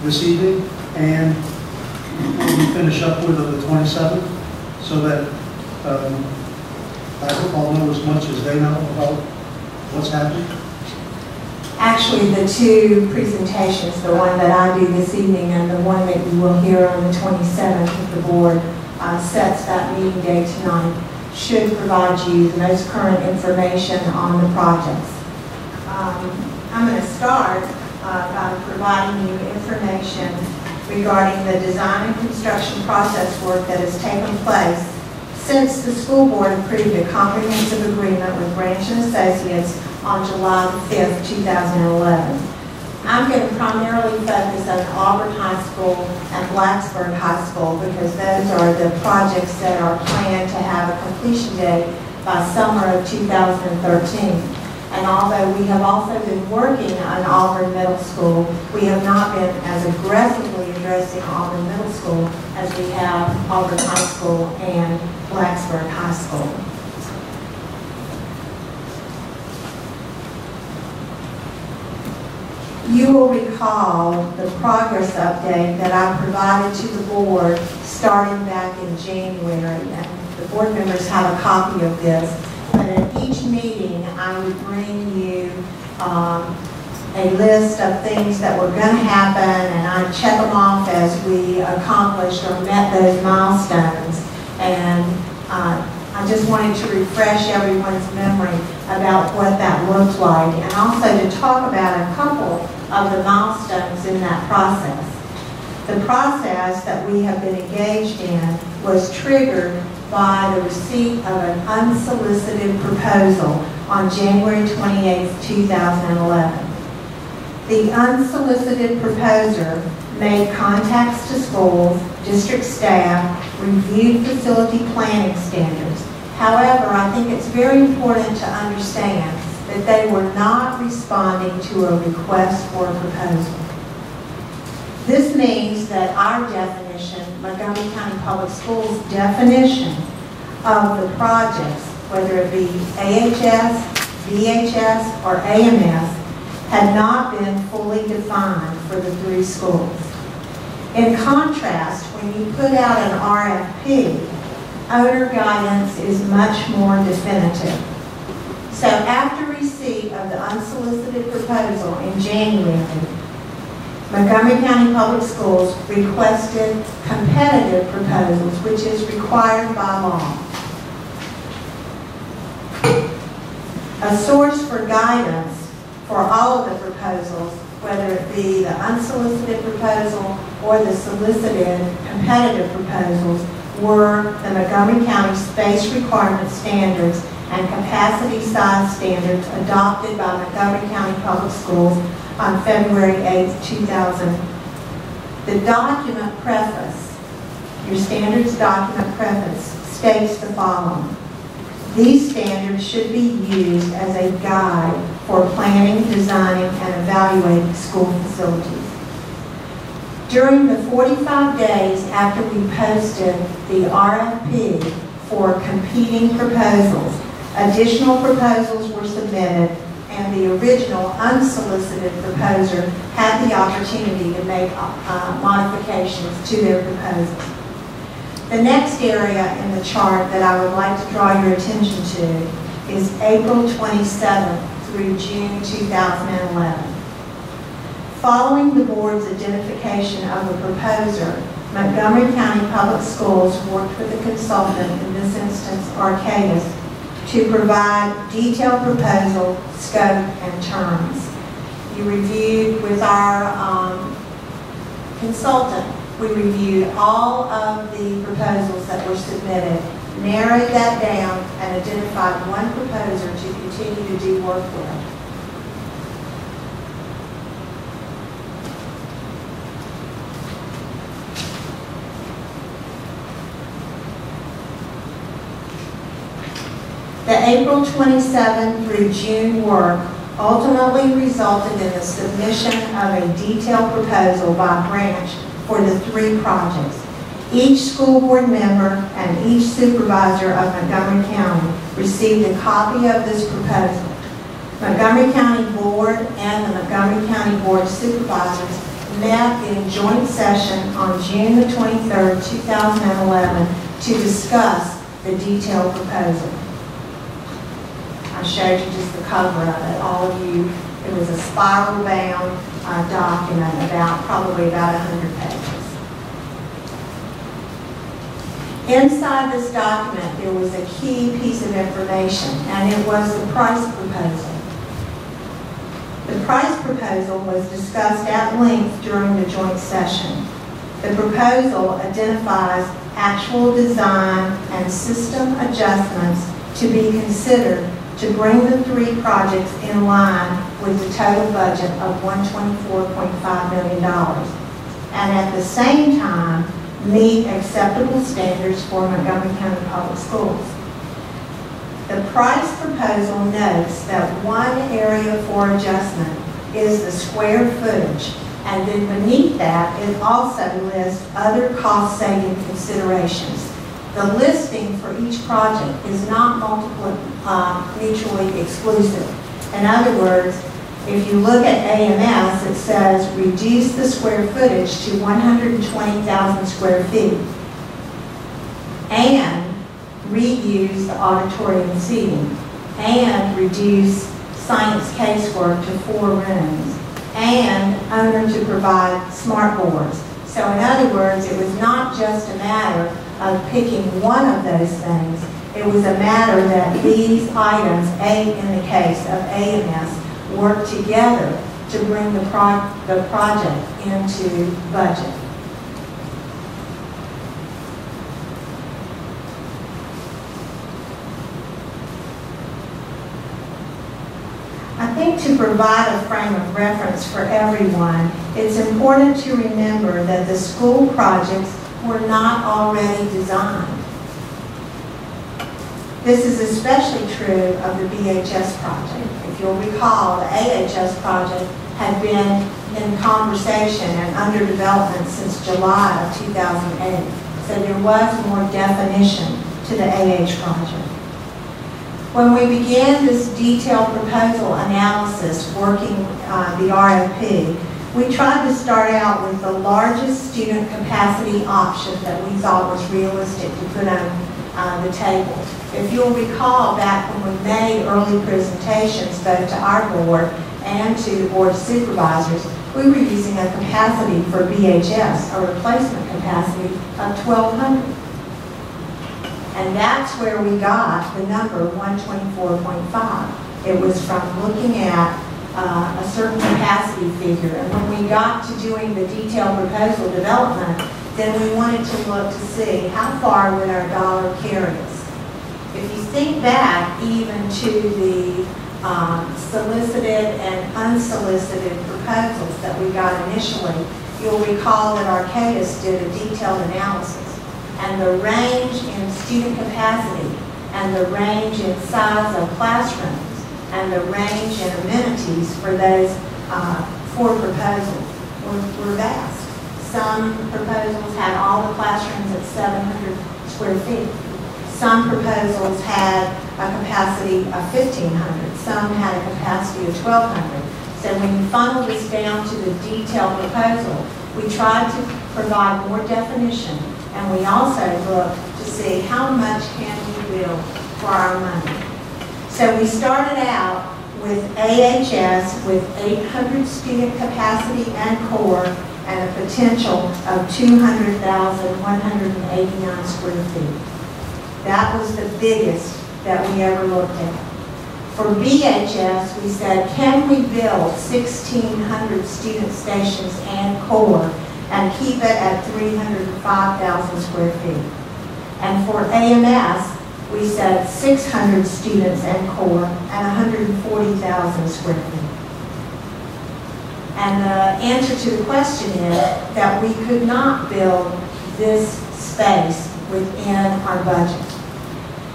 this evening and when we finish up with on the 27th, so that I hope I'll know as much as they know about what's happening. Actually, the 2 presentations, the one that I do this evening and the one that you will hear on the 27th if the board sets that meeting day tonight, should provide you the most current information on the projects. I'm going to start by providing you information regarding the design and construction process work that has taken place since the school board approved a comprehensive agreement with Branch & Associates on July 5th, 2011. I'm going to primarily focus on Auburn High School and Blacksburg High School because those are the projects that are planned to have a completion date by summer of 2013. And although we have also been working on Auburn Middle School, we have not been as aggressively addressing Auburn Middle School as we have Auburn High School and Blacksburg High School. You will recall the progress update that I provided to the board starting back in January, and the board members have a copy of this. But at each meeting, I would bring you a list of things that were going to happen, and I'd check them off as we accomplished or met those milestones. And I just wanted to refresh everyone's memory about what that looked like, and also to talk about a couple of the milestones in that process. The process that we have been engaged in was triggered by the receipt of an unsolicited proposal on January 28, 2011. The unsolicited proposer made contacts to schools, district staff, reviewed facility planning standards. However, I think it's very important to understand that they were not responding to a request for a proposal. This means that our definition, Montgomery County Public Schools' definition of the projects, whether it be AHS, VHS, or AMS, had not been fully defined for the three schools. In contrast, when you put out an RFP, owner guidance is much more definitive. So after receipt of the unsolicited proposal in January, Montgomery County Public Schools requested competitive proposals, which is required by law. A source for guidance for all of the proposals, whether it be the unsolicited proposal or the solicited competitive proposals, were the Montgomery County Space Requirement Standards and Capacity Size Standards adopted by Montgomery County Public Schools on February 8, 2000. The document preface, your standards document preface, states the following. These standards should be used as a guide for planning, designing, and evaluating school facilities. During the 45 days after we posted the RFP for competing proposals, additional proposals were submitted, and the original unsolicited proposer had the opportunity to make modifications to their proposal. The next area in the chart that I would like to draw your attention to is April 27th through June 2011. Following the board's identification of a proposer, Montgomery County Public Schools worked with a consultant, in this instance Arcadis, to provide detailed proposal, scope, and terms. You reviewed with our consultant, we reviewed all of the proposals that were submitted, narrowed that down, and identified one proposer to continue to do work with. The April 27 through June work ultimately resulted in the submission of a detailed proposal by branch for the three projects. Each school board member and each supervisor of Montgomery County received a copy of this proposal. Montgomery County Board and the Montgomery County Board of Supervisors met in joint session on June the 23rd, 2011 to discuss the detailed proposal. I showed you just the cover of it. All of you, it was a spiral-bound document, probably about 100 pages. Inside this document, there was a key piece of information, and it was the price proposal. The price proposal was discussed at length during the joint session. The proposal identifies actual design and system adjustments to be considered to bring the three projects in line with the total budget of $124.5 million, and at the same time meet acceptable standards for Montgomery County Public Schools. The price proposal notes that one area for adjustment is the square footage, and then beneath that, it also lists other cost-saving considerations. The listing for each project is not mutually exclusive. In other words, if you look at AMS, it says reduce the square footage to 120,000 square feet and reuse the auditorium seating and reduce science casework to 4 rooms and owner to provide smart boards. So in other words, it was not just a matter of picking one of those things. It was a matter that these items, in the case of AMS, work together to bring the project into budget. I think to provide a frame of reference for everyone, it's important to remember that the school projects were not already designed. This is especially true of the BHS project. If you'll recall, the AHS project had been in conversation and under development since July of 2008. So there was more definition to the AH project. When we began this detailed proposal analysis working the RFP, we tried to start out with the largest student capacity option that we thought was realistic to put on the table. If you'll recall, back when we made early presentations both to our board and to the board of supervisors, we were using a capacity for BHS, a replacement capacity of 1,200. And that's where we got the number 124.5. It was from looking at a certain capacity figure. And when we got to doing the detailed proposal development, then we wanted to look to see how far would our dollar carry us. If you think back even to the solicited and unsolicited proposals that we got initially, you'll recall that Arcadis did a detailed analysis. And the range in student capacity and the range in size of classrooms and the range in amenities for those 4 proposals were vast. Some proposals had all the classrooms at 700 square feet. Some proposals had a capacity of 1,500. Some had a capacity of 1,200. So when you funnel this down to the detailed proposal, we tried to provide more definition. And we also looked to see how much can we build for our money. So we started out with AHS with 800 student capacity and core and a potential of 200,189 square feet. That was the biggest that we ever looked at. For BHS, we said, can we build 1,600 student stations and core and keep it at 305,000 square feet? And for AMS, we said 600 students and core and 140,000 square feet. And the answer to the question is that we could not build this space within our budget.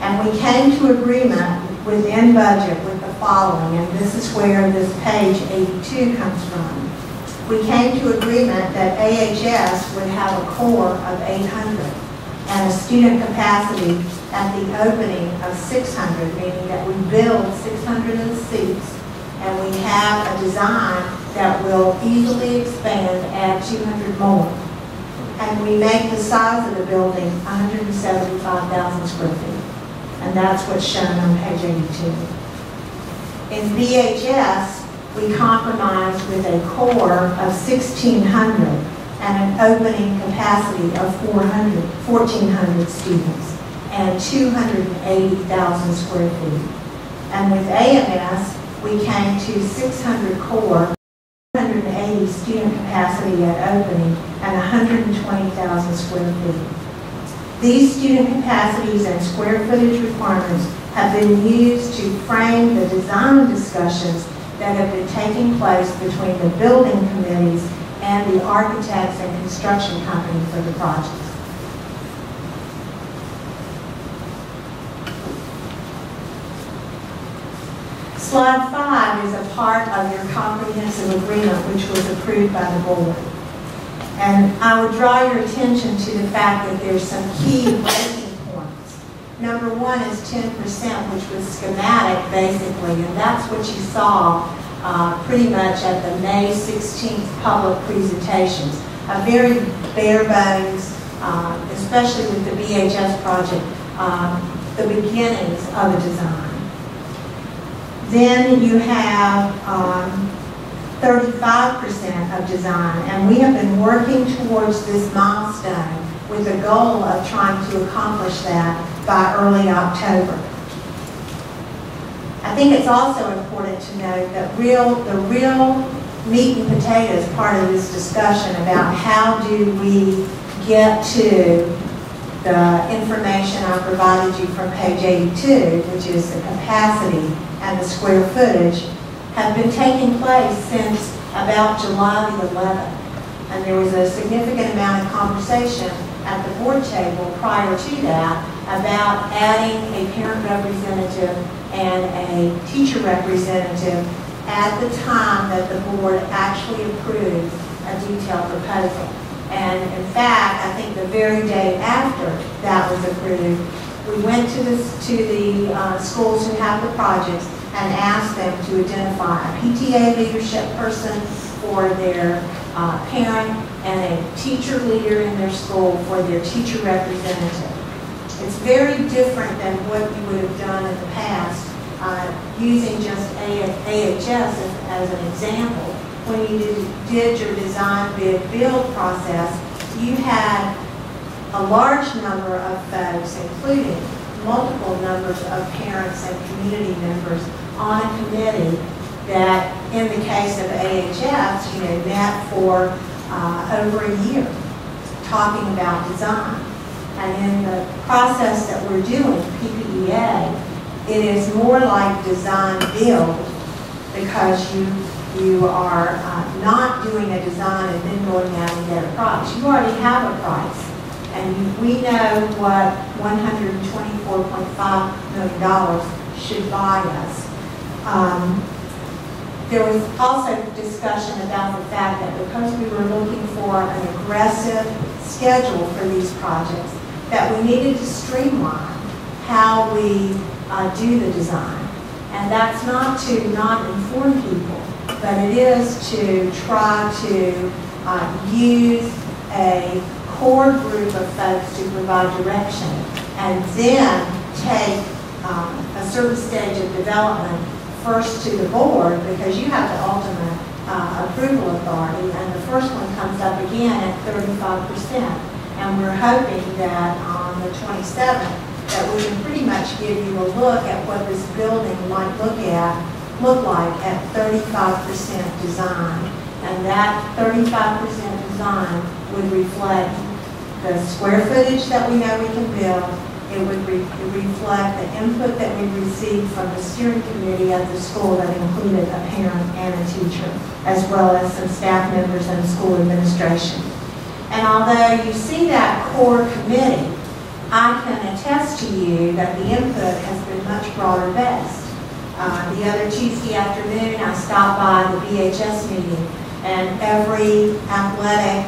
And we came to agreement within budget with the following, and this is where this page 82 comes from. We came to agreement that AHS would have a core of 800 and a student capacity at the opening of 600, meaning that we build 600 of the seats and we have a design that will easily expand, add 200 more. And we make the size of the building 175,000 square feet. And that's what's shown on page 82. In BHS, we compromised with a core of 1,600 and an opening capacity of 1,400 students and 280,000 square feet. And with AMS, we came to 600 core, 180 student capacity at opening, and 120,000 square feet. These student capacities and square footage requirements have been used to frame the design discussions that have been taking place between the building committees and the architects and construction company for the project. Slide 5 is a part of your comprehensive agreement, which was approved by the board. And I would draw your attention to the fact that there's some key breaking points. Number 1 is 10%, which was schematic, basically, and that's what you saw pretty much at the May 16th public presentations. A very bare bones, especially with the BHS project, the beginnings of a design. Then you have 35% of design, and we have been working towards this milestone with the goal of trying to accomplish that by early October. I think it's also important to note that the real meat and potatoes part of this discussion about how do we get to the information I provided you from page 82, which is the capacity and the square footage, have been taking place since about July the 11th. And there was a significant amount of conversation at the board table prior to that about adding a parent representative and a teacher representative at the time that the board actually approved a detailed proposal. And in fact, I think the very day after that was approved, we went to the schools who have the projects and asked them to identify a PTA leadership person for their parent and a teacher leader in their school for their teacher representative. It's very different than what you would have done in the past using just AHS as an example. When you did your design bid build process, you had a large number of folks, including multiple numbers of parents and community members on a committee that, in the case of AHS, met for over a year talking about design. And in the process that we're doing, PPEA, it is more like design build because you are not doing a design and then going out and get a price. You already have a price. And we know what $124.5 million should buy us. There was also discussion about the fact that because we were looking for an aggressive schedule for these projects, that we needed to streamline how we do the design. And that's not to not inform people, but it is to try to use a core group of folks to provide direction and then take a certain stage of development first to the board, because you have the ultimate approval authority, and the first one comes up again at 35%. And we're hoping that on the 27th that we can pretty much give you a look at what this building might look like at 35% design. And that 35% design would reflect the square footage that we know we can build. It would reflect the input that we received from the steering committee at the school that included a parent and a teacher, as well as some staff members and school administration. And although you see that core committee, I can attest to you that the input has been much broader based. The other Tuesday afternoon, I stopped by the BHS meeting, and every athletic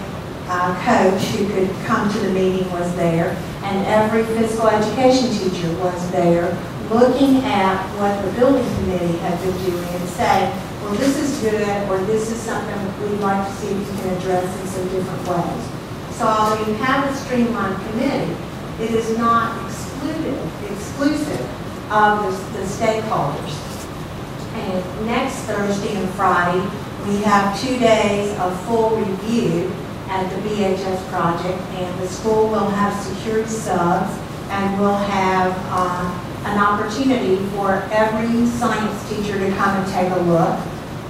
coach who could come to the meeting was there, and every physical education teacher was there, looking at what the building committee had been doing and saying, well, this is good, or this is something we'd like to see if you can address in some different ways. So although you have a streamlined committee, it is not exclusive of the stakeholders. And next Thursday and Friday, we have 2 days of full review at the BHS project, and the school will have security subs, and we'll have an opportunity for every science teacher to come and take a look,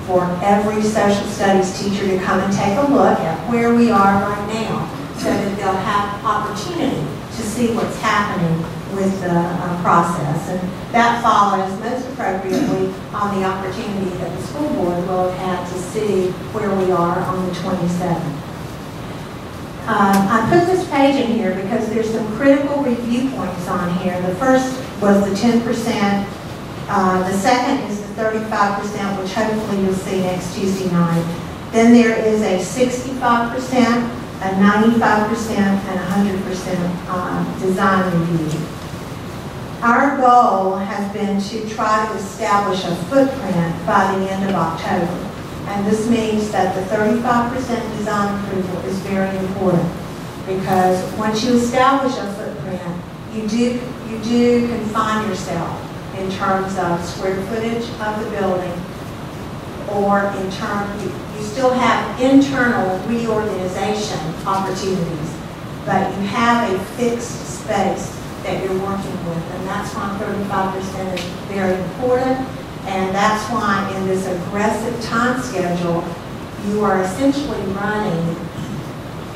for every social studies teacher to come and take a look at where we are right now, so that they'll have opportunity to see what's happening with the process. And that follows most appropriately on the opportunity that the school board will have to see where we are on the 27th. I put this page in here because there's some critical review points on here. The first was the 10% The second is the 35%, which hopefully you'll see next Tuesday night. Then there is a 65%, a 95%, and 100% design review. Our goal has been to try to establish a footprint by the end of October. And this means that the 35% design approval is very important, because once you establish a footprint, you do confine yourself in terms of square footage of the building, or in terms, you still have internal reorganization opportunities, but you have a fixed space that you're working with, and that's why 35% is very important, and that's why in this aggressive time schedule, you are essentially running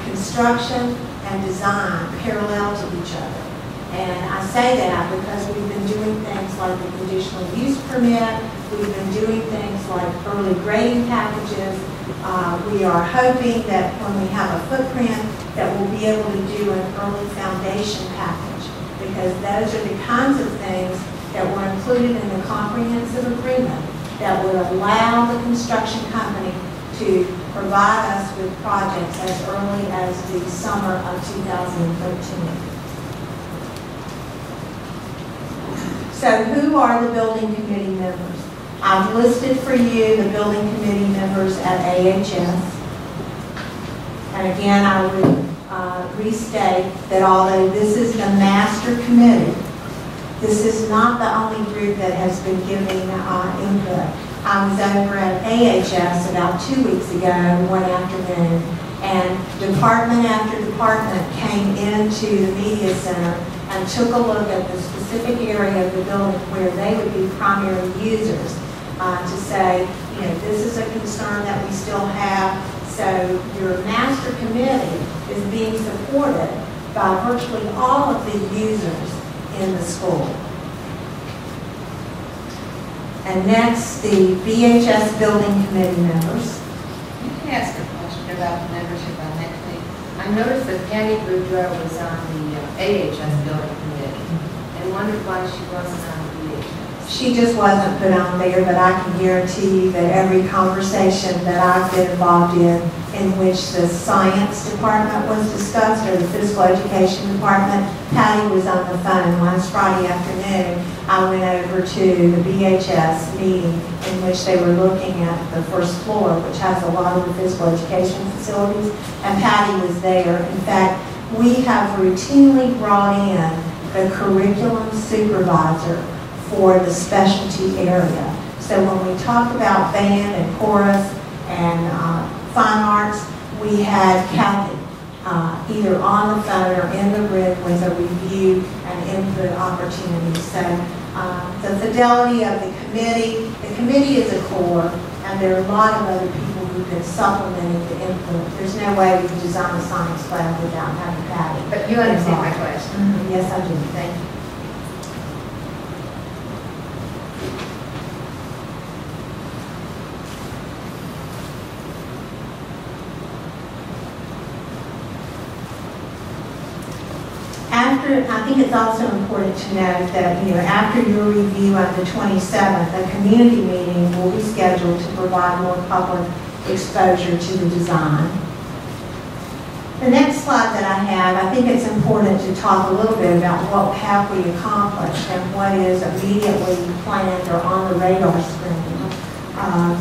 construction and design parallel to each other. And I say that because we've been doing things like the conditional use permit, we've been doing things like early grading packages. We are hoping that when we have a footprint that we'll be able to do an early foundation package, because those are the kinds of things that were included in the comprehensive agreement that would allow the construction company to provide us with projects as early as the summer of 2013. So who are the building committee members? I've listed for you the building committee members at AHS. And again, I would restate that although this is the master committee, this is not the only group that has been giving input. I was over at AHS about 2 weeks ago, one afternoon, and department after department came into the media center and took a look at the specific area of the building where they would be primary users to say, you know, this is a concern that we still have. So your master committee is being supported by virtually all of the users in the school. And next, the BHS building committee members. You can ask a question about the membership on next week. I noticed that Patty Boudreaux was on the AHS building committee and wondered why she wasn't on the BHS. She just wasn't put on there, but I can guarantee you that every conversation that I've been involved in which the science department was discussed, or the physical education department, Patty was on the phone. Last Friday afternoon, I went over to the BHS meeting in which they were looking at the first floor, which has a lot of the physical education facilities, and Patty was there. In fact, we have routinely brought in the curriculum supervisor for the specialty area. So when we talk about band and chorus and fine arts, we had Kathy either on the phone or in the room with a review and input opportunity. So the fidelity of the committee is a core, and there are a lot of other people who can supplement the input. There's no way we can design a science lab without having Patty. But you understand my question. Mm-hmm. Yes, I do. Thank you. I think it's also important to note that, you know, after your review on the 27th, a community meeting will be scheduled to provide more public exposure to the design. The next slide that I have, I think it's important to talk a little bit about what have we accomplished and what is immediately planned or on the radar screen.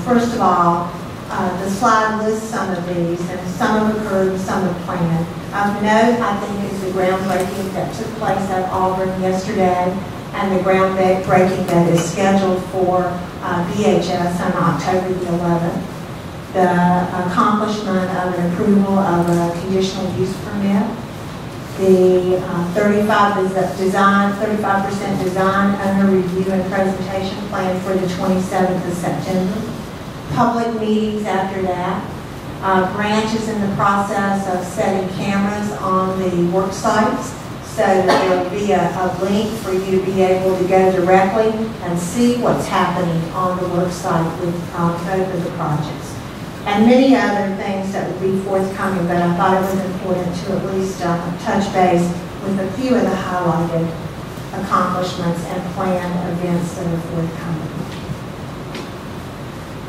First of all, the slide lists some of these, and some have occurred and some are planned. Of note, I think, is the groundbreaking that took place at Auburn yesterday, and the groundbreaking that is scheduled for BHS on October the 11th. The accomplishment of an approval of a conditional use permit, the 35% design owner review and presentation plan for the 27th of September. Public meetings after that. Branch is in the process of setting cameras on the work sites, so that there will be a link for you to be able to go directly and see what's happening on the work site with both of the projects. And many other things that will be forthcoming, but I thought it was important to at least touch base with a few of the highlighted accomplishments and plan events that are forthcoming.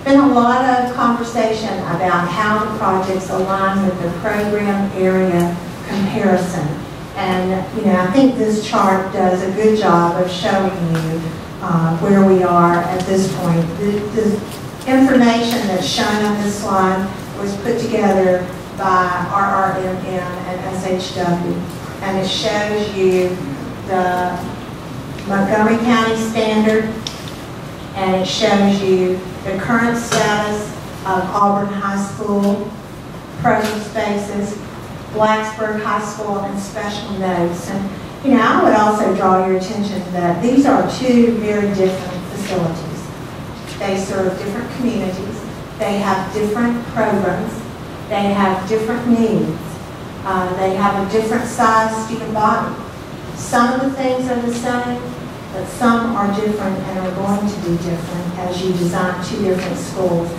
Been a lot of conversation about how the projects align with the program area comparison. And, I think this chart does a good job of showing you where we are at this point. The information that's shown on this slide was put together by RRMM and SHW. And it shows you the Montgomery County standard, and it shows you the current status of Auburn High School program spaces, Blacksburg High School, and special notes. And, I would also draw your attention that these are two very different facilities. They serve different communities. They have different programs. They have different needs. They have a different size student body. Some of the things are the same, but some are different and are going to be different as you design two different schools.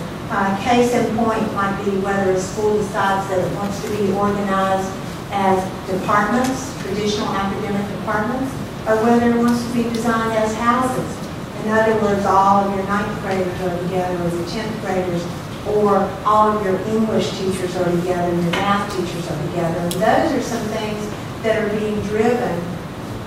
Case in point might be whether a school decides that it wants to be organized as departments, traditional academic departments, or whether it wants to be designed as houses. In other words, all of your 9th graders are together, or your 10th graders, or all of your English teachers are together, and your math teachers are together. And those are some things that are being driven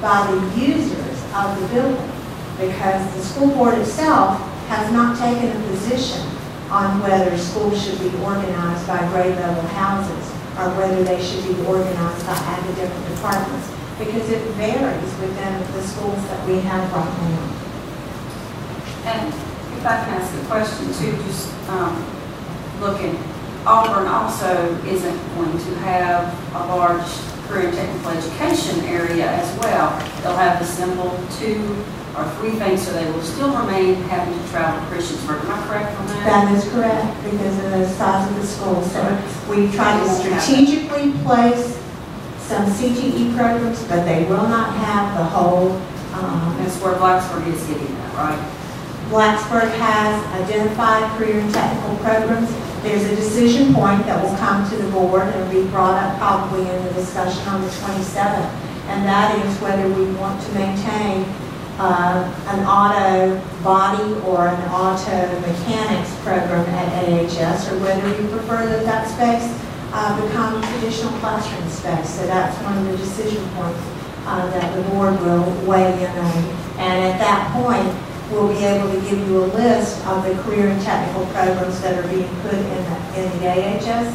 by the users of the building, because the school board itself has not taken a position on whether schools should be organized by grade level houses or whether they should be organized by academic departments, because it varies within the schools that we have right now. And if I can ask a question too, just looking, Auburn also isn't going to have a large career and technical education area as well. They'll have the simple 2 or 3 things, so they will still remain having to travel to Christiansburg. Am I correct on that? That is correct, because of the size of the school. So we try to strategically place some CTE programs, but they will not have the whole. That's where Blacksburg is getting that, right? Blacksburg has identified career and technical programs. There's a decision point that will come to the board and be brought up probably in the discussion on the 27th, and that is whether we want to maintain an auto body or an auto mechanics program at AHS, or whether we prefer that that space become traditional classroom space. So that's one of the decision points that the board will weigh in on. And at that point, we'll be able to give you a list of the career and technical programs that are being put in the AHS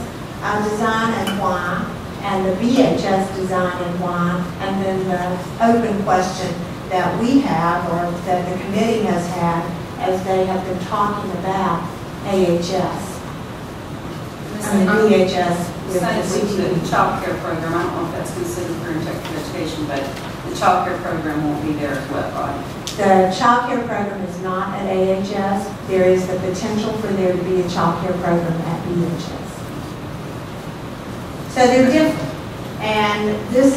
design and why, and the BHS design and why, and then the open question that we have, or that the committee has had, as they have been talking about AHS. BHS with the child care program, I don't know if that's considered career and technical education, but the child care program won't be there as well, right? The child care program is not at AHS. There is the potential for there to be a child care program at BHS. So they're different. And this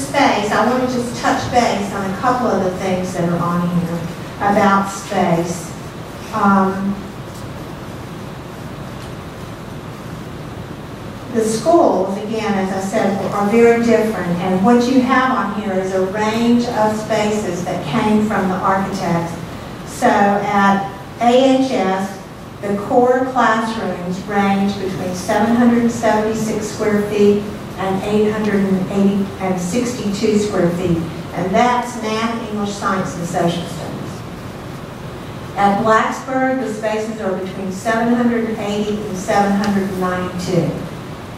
space, I want to just touch base on a couple of the things that are on here about space. The schools, again, as I said, are very different, and what you have on here is a range of spaces that came from the architects. So at AHS, the core classrooms range between 776 square feet and 862 square feet, and that's math, English, science, and social studies. At Blacksburg, the spaces are between 780 and 792.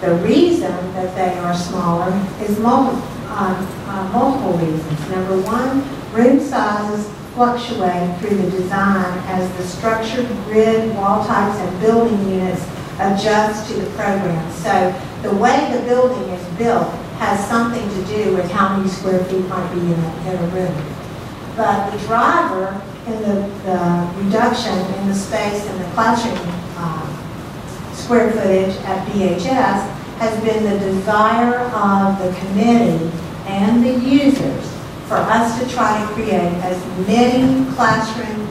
The reason that they are smaller is multiple reasons. Number one, room sizes fluctuate through the design as the structured grid, wall types, and building units adjust to the program. So the way the building is built has something to do with how many square feet might be in a room. But the driver in the reduction in the space in the classroom square footage at BHS has been the desire of the committee and the users for us to try to create as many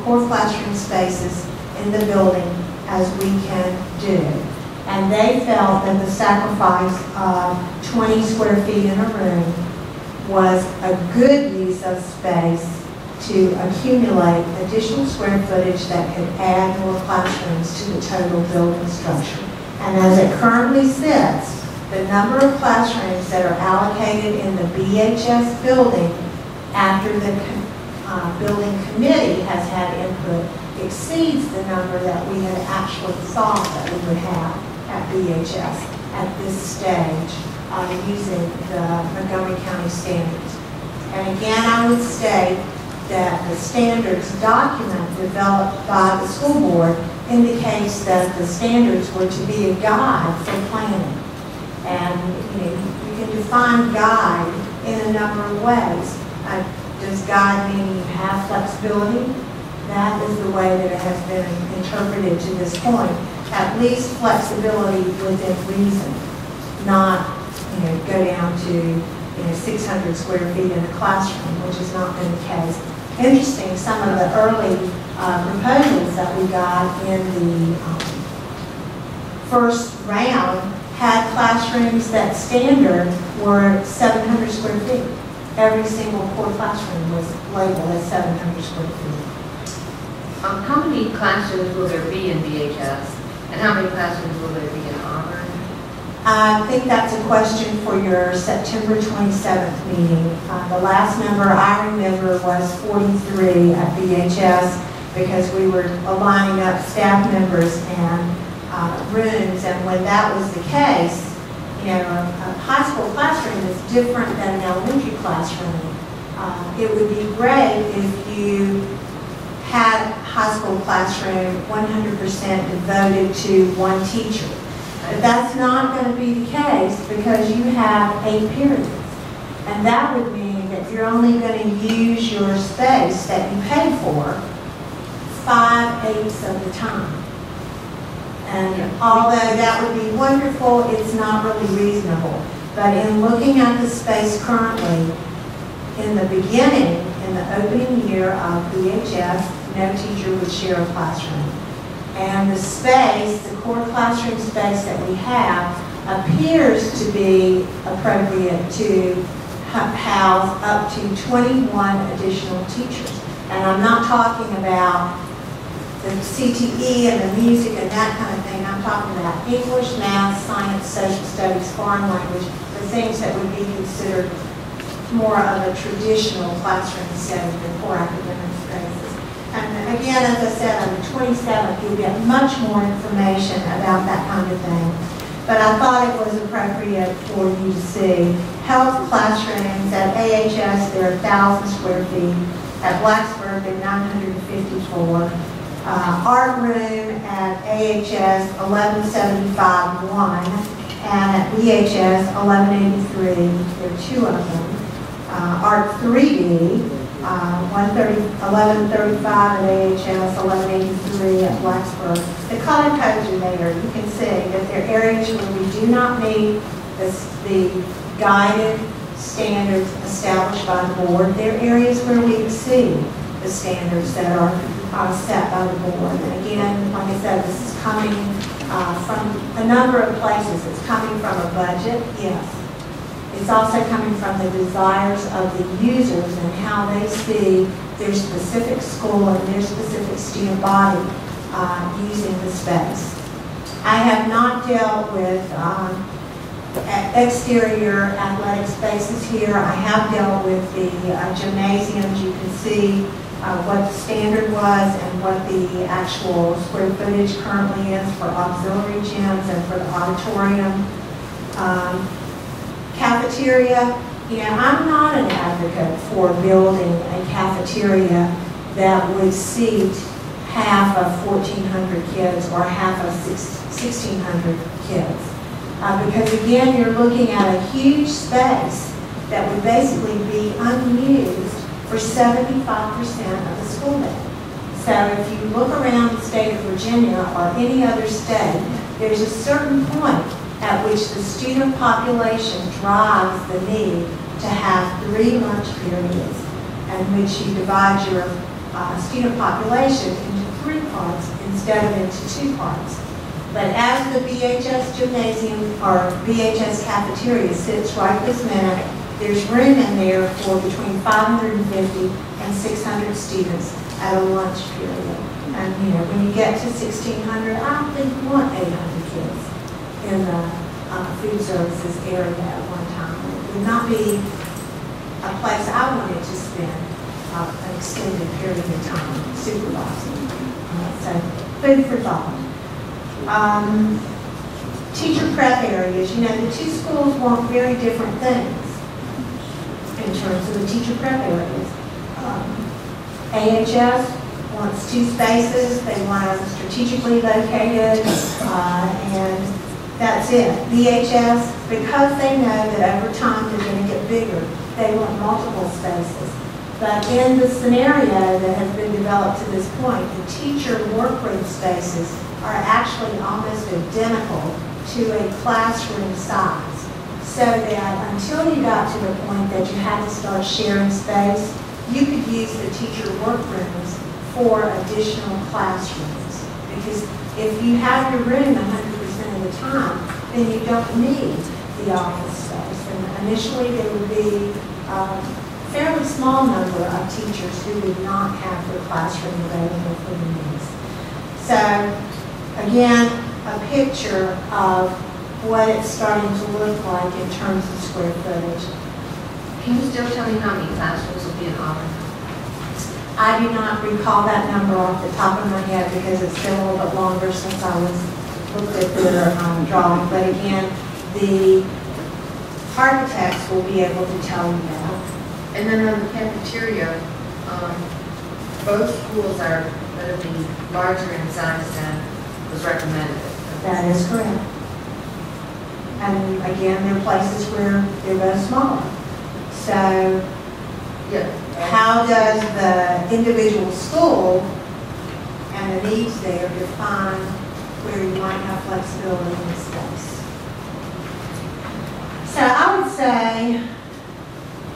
core classroom spaces in the building as we can do. And they felt that the sacrifice of 20 square feet in a room was a good use of space to accumulate additional square footage that could add more classrooms to the total building structure. And as it currently sits, the number of classrooms that are allocated in the BHS building after the building committee has had input exceeds the number that we had actually thought that we would have at BHS at this stage using the Montgomery County standards. And again, I would state that the standards document developed by the school board indicates that the standards were to be a guide for planning. And you can define guide in a number of ways. Does guide mean you have flexibility? That is the way that it has been interpreted to this point. At least flexibility within reason, not go down to 600 square feet in a classroom, which has not been the case. Interesting, some of the early proposals that we got in the first round had classrooms that standard were 700 square feet. Every single core classroom was labeled as 700 square feet. How many classrooms will there be in BHS? And how many classrooms will there be in Auburn? I think that's a question for your September 27th meeting. The last number I remember was 43 at BHS because we were lining up staff members and rooms, and when that was the case, a high school classroom is different than an elementary classroom. It would be great if you had a high school classroom 100% devoted to one teacher. But that's not going to be the case because you have 8 periods. And that would mean that you're only going to use your space that you paid for 5/8 of the time. And although that would be wonderful, it's not really reasonable. But in looking at the space currently, in the beginning, in the opening year of BHS, no teacher would share a classroom. And the space, the core classroom space that we have, appears to be appropriate to house up to 21 additional teachers. And I'm not talking about the CTE and the music and that kind of thing. I'm talking about English, math, science, social studies, foreign language, the things that would be considered more of a traditional classroom setting than core academic spaces. And again, as I said, on the 27th, you'll get much more information about that kind of thing. But I thought it was appropriate for you to see health classrooms at AHS, they're 1,000 square feet. At Blacksburg, they're 954. Art room at AHS, 1175-1, and at BHS, 1183. There are 2 of them. Art 3D, 1135 at AHS, 1183 at Blacksburg. The color codes are there. You can see that there are areas where we do not meet the guided standards established by the board. There are areas where we exceed the standards that are set by the board. And again, like I said, this is coming from a number of places. It's coming from a budget, yes. It's also coming from the desires of the users and how they see their specific school and their specific student body using the space. I have not dealt with exterior athletic spaces here. I have dealt with the gymnasiums. You can see what the standard was and what the actual square footage currently is for auxiliary gyms and for the auditorium. Cafeteria, I'm not an advocate for building a cafeteria that would seat half of 1,400 kids or half of 1,600 kids. Because again, you're looking at a huge space that would basically be unused for 75% of the school day. So if you look around the state of Virginia or any other state, there's a certain point at which the student population drives the need to have 3 lunch periods, in which you divide your student population into 3 parts instead of into 2 parts. But as the BHS gymnasium or BHS cafeteria sits right this minute, There's room in there for between 550 and 600 students at a lunch period. And, you know, when you get to 1,600, I don't think you want 800 kids in the food services area at one time. It would not be a place I wanted to spend an extended period of time supervising. So, food for thought. Teacher prep areas. You know, the two schools want very different things in terms of the teacher prep areas. AHS wants 2 spaces. They want them strategically located, and that's it. VHS, because they know that over time they're going to get bigger, they want multiple spaces. But in the scenario that has been developed to this point, the teacher workroom spaces are actually almost identical to a classroom size. So that until you got to the point that you had to start sharing space, you could use the teacher workrooms for additional classrooms. Because if you have your room 100% of the time, then you don't need the office space. And initially there would be fairly small number of teachers who would not have their classroom available for the needs. So, again, a picture of what it's starting to look like in terms of square footage. Can you still tell me how many classrooms will be in Auburn? I do not recall that number off the top of my head because it's been a little bit longer since I looked at their drawing. But again, the architects will be able to tell you that. And then on the cafeteria, both schools are going to be larger in size than was recommended. That is correct. And again, there are places where they're both smaller. So, yeah. How does the individual school and the needs there define where you might have flexibility in the space? So I would say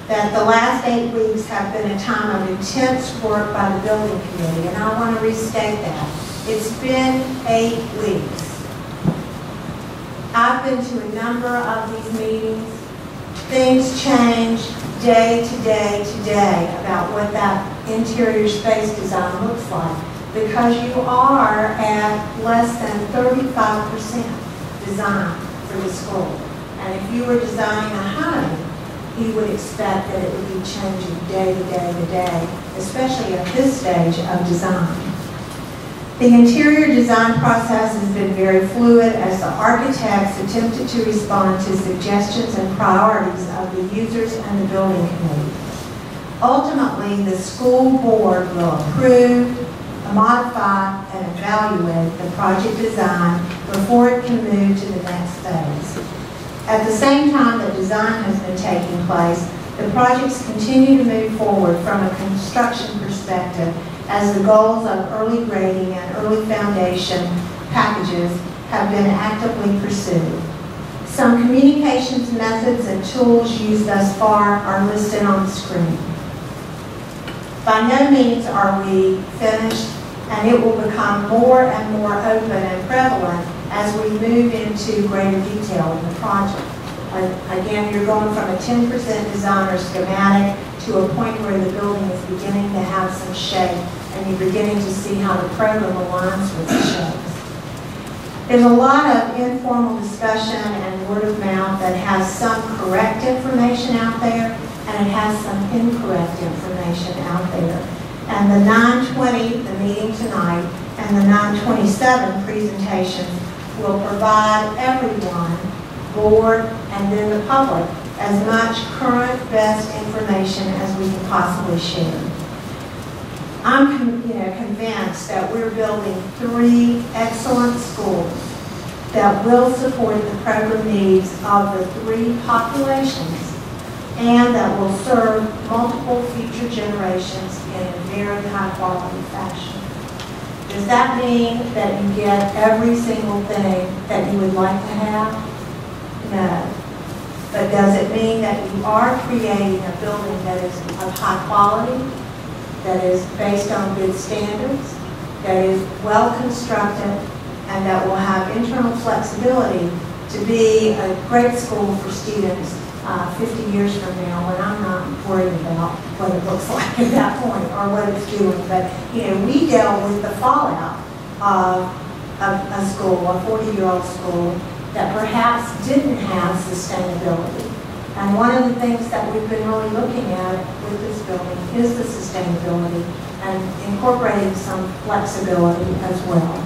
that the last 8 weeks have been a time of intense work by the building committee, and I want to restate that. It's been 8 weeks. I've been to a number of these meetings. Things change day to day to day about what that interior space design looks like, because you are at less than 35% design for the school. And if you were designing a home, you would expect that it would be changing day to day to day, especially at this stage of design. The interior design process has been very fluid as the architects attempted to respond to suggestions and priorities of the users and the building committee. Ultimately, the school board will approve, modify, and evaluate the project design before it can move to the next phase. At the same time that design has been taking place, the projects continue to move forward from a construction perspective as the goals of early grading and early foundation packages have been actively pursued. Some communications methods and tools used thus far are listed on the screen. By no means are we finished, and it will become more and more open and prevalent as we move into greater detail in the project. Again, you're going from a 10% design or schematic to a point where the building is beginning to have some shape, and you're beginning to see how the program aligns with the shapes. There's a lot of informal discussion and word of mouth that has some correct information out there, and it has some incorrect information out there. And the 9:20, the meeting tonight, and the 9:27 presentations will provide everyone, board, and then the public, as much current best information as we can possibly share. I'm convinced that we're building 3 excellent schools that will support the program needs of the 3 populations and that will serve multiple future generations in a very high quality fashion. Does that mean that you get every single thing that you would like to have? No. But does it mean that you are creating a building that is of high quality, that is based on good standards, that is well constructed, and that will have internal flexibility to be a great school for students 50 years from now, when I'm not worried about what it looks like at that point or what it's doing. But, we dealt with the fallout of a school, a 40-year-old school, that perhaps didn't have sustainability. And one of the things that we've been really looking at with this building is the sustainability and incorporating some flexibility as well.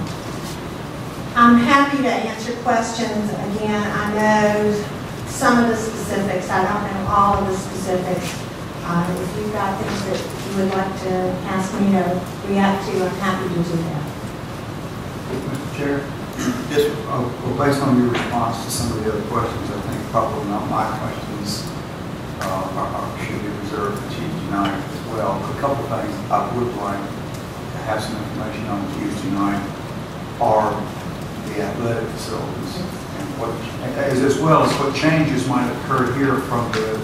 I'm happy to answer questions. Again, I know some of the specifics. I don't know all of the specifics. If you've got things that you would like to ask me to react to, I'm happy to do that. Mr. Chair? Yes. Well, based on your response to some of the other questions, I think probably not my questions should be reserved for Tuesday night as well. But a couple of things I would like to have some information on Tuesday night are the athletic facilities and what, as well as what changes might occur here from the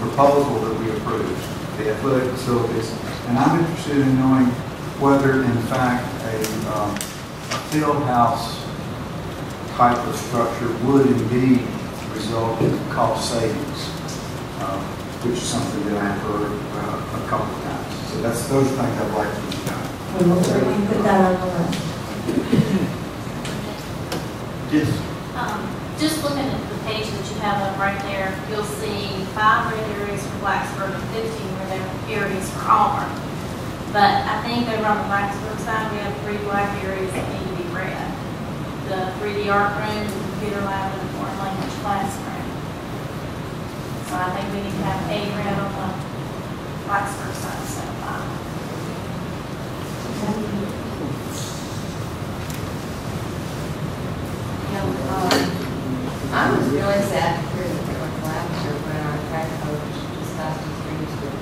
proposal that we approved, the athletic facilities. And I'm interested in knowing whether, in fact, a field house type of structure would indeed result in cost savings, which is something that I've heard a couple of times. So those are things I'd like to know. We will certainly put that on the list. Yes. Just looking at the page that you have up right there, you'll see 5 red areas for Blacksburg and 15 red areas for Auburn. But I think over on the Blacksburg side, we have 3 black areas that need to be red. The 3D art room, the computer lab, and the foreign language classroom. So I think we need to have 8 red on the Blacksburg side instead of 5. I was really sad to hear that there were collapses when our track coach discussed his dreams with me.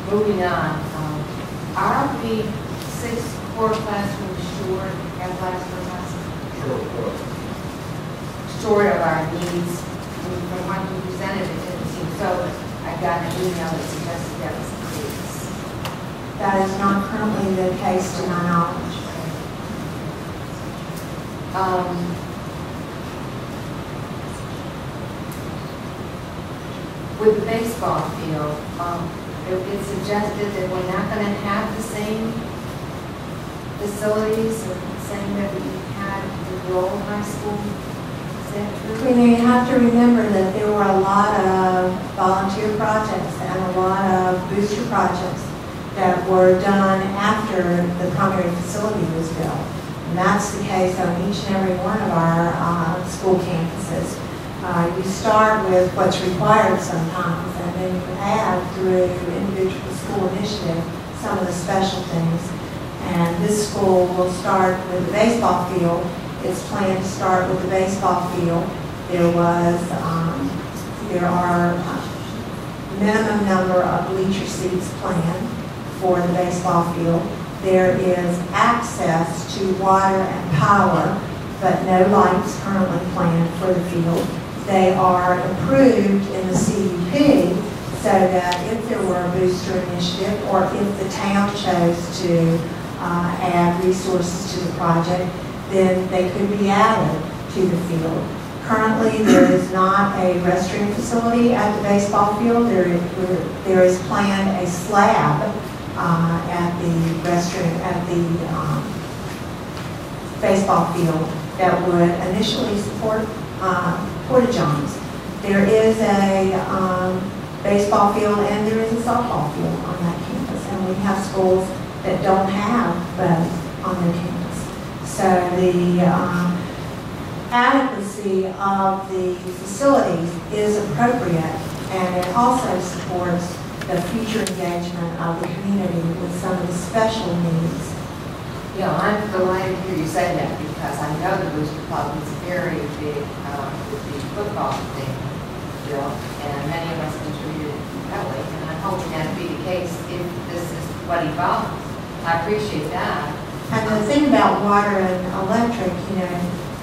Moving on, are we 6 core classrooms short at Blacksburg High School? Short of our needs. From what you presented, it didn't seem so. I got an email that suggested that was the case. That is not currently the case to my knowledge. With the baseball field, it suggested that we're not going to have the same facilities or the same that we had at the old high school. Is that true? You have to remember that there were a lot of volunteer projects and a lot of booster projects that were done after the primary facility was built. And that's the case on each and every one of our school campuses. You start with what's required sometimes, and then you add through individual school initiative some of the special things. And this school will start with the baseball field. It's planned to start with the baseball field. There are minimum number of bleacher seats planned for the baseball field. There is access to water and power, but no lights currently planned for the field. They are approved in the CUP so that if there were a booster initiative or if the town chose to add resources to the project, then they could be added to the field. Currently, there is not a restroom facility at the baseball field. There is planned a slab at the restroom, at the baseball field that would initially support porta-johns. There is a baseball field and there is a softball field on that campus, and we have schools that don't have both on their campus. So the adequacy of the facilities is appropriate, and it also supports the future engagement of the community with some of the special needs. Yeah, I'm delighted to hear you say that because I know the Booster Club is very big with the football thing, Jill, and many of us contributed heavily, and I'm hoping that to be the case if this is what evolves. I appreciate that. And the thing about water and electric,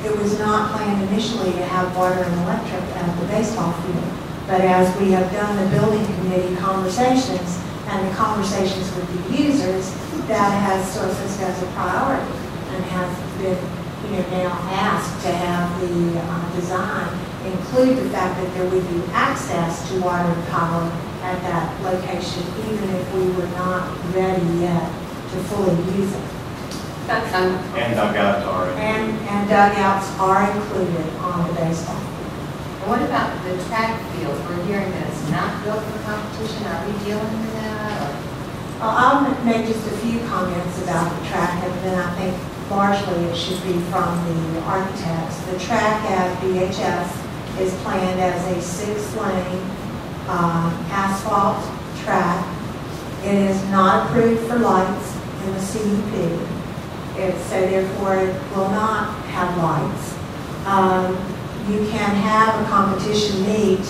it was not planned initially to have water and electric at the baseball field. But as we have done the building committee conversations and the conversations with the users, that has surfaced as a priority and has been now asked to have the design include the fact that there would be access to water and power at that location, even if we were not ready yet to fully use it. And dugouts are. And dugouts are included on the baseball field. And what about the track field? We're hearing that it's not built for competition. Are we dealing with that? I'll make just a few comments about the track, and then I think largely it should be from the architects. The track at BHS is planned as a 6-lane asphalt track. It is not approved for lights in the CUP. So therefore it will not have lights. You can have a competition meet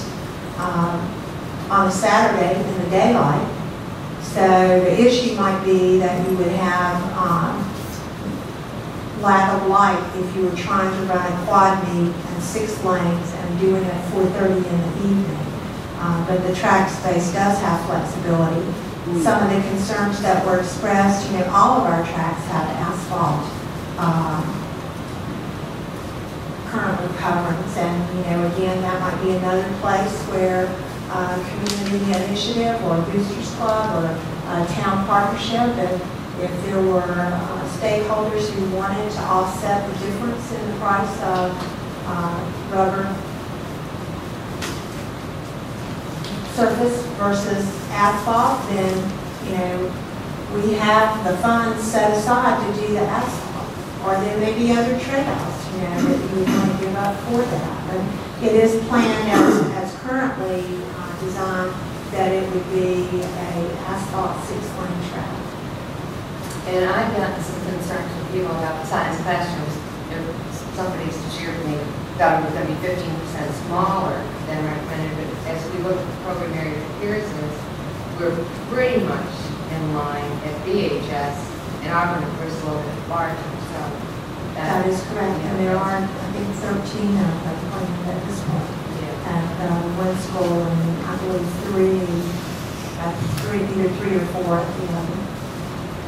on a Saturday in the daylight. So the issue might be that you would have lack of light if you were trying to run a quad meet in 6 lanes and doing it at 4:30 in the evening. But the track space does have flexibility. Some of the concerns that were expressed, all of our tracks have asphalt currently coverings, and again, that might be another place where community initiative or boosters club or town partnership, and if there were stakeholders who wanted to offset the difference in the price of rubber surface versus asphalt, then we have the funds set aside to do the asphalt, or there may be other trade-offs that you would want to give up for that. But it is planned as currently designed that it would be a asphalt 6-lane track. And I've gotten some concerns from people about the science classrooms. Somebody's shared with me thought it was going to be 15% smaller than recommended, but as we look at the program area comparisons, we're pretty much in line at BHS, and Auburn and Bristol are larger. So that is correct, and there are, I think, 13 of them planned at this point. At one school, and I believe either three or four at the other.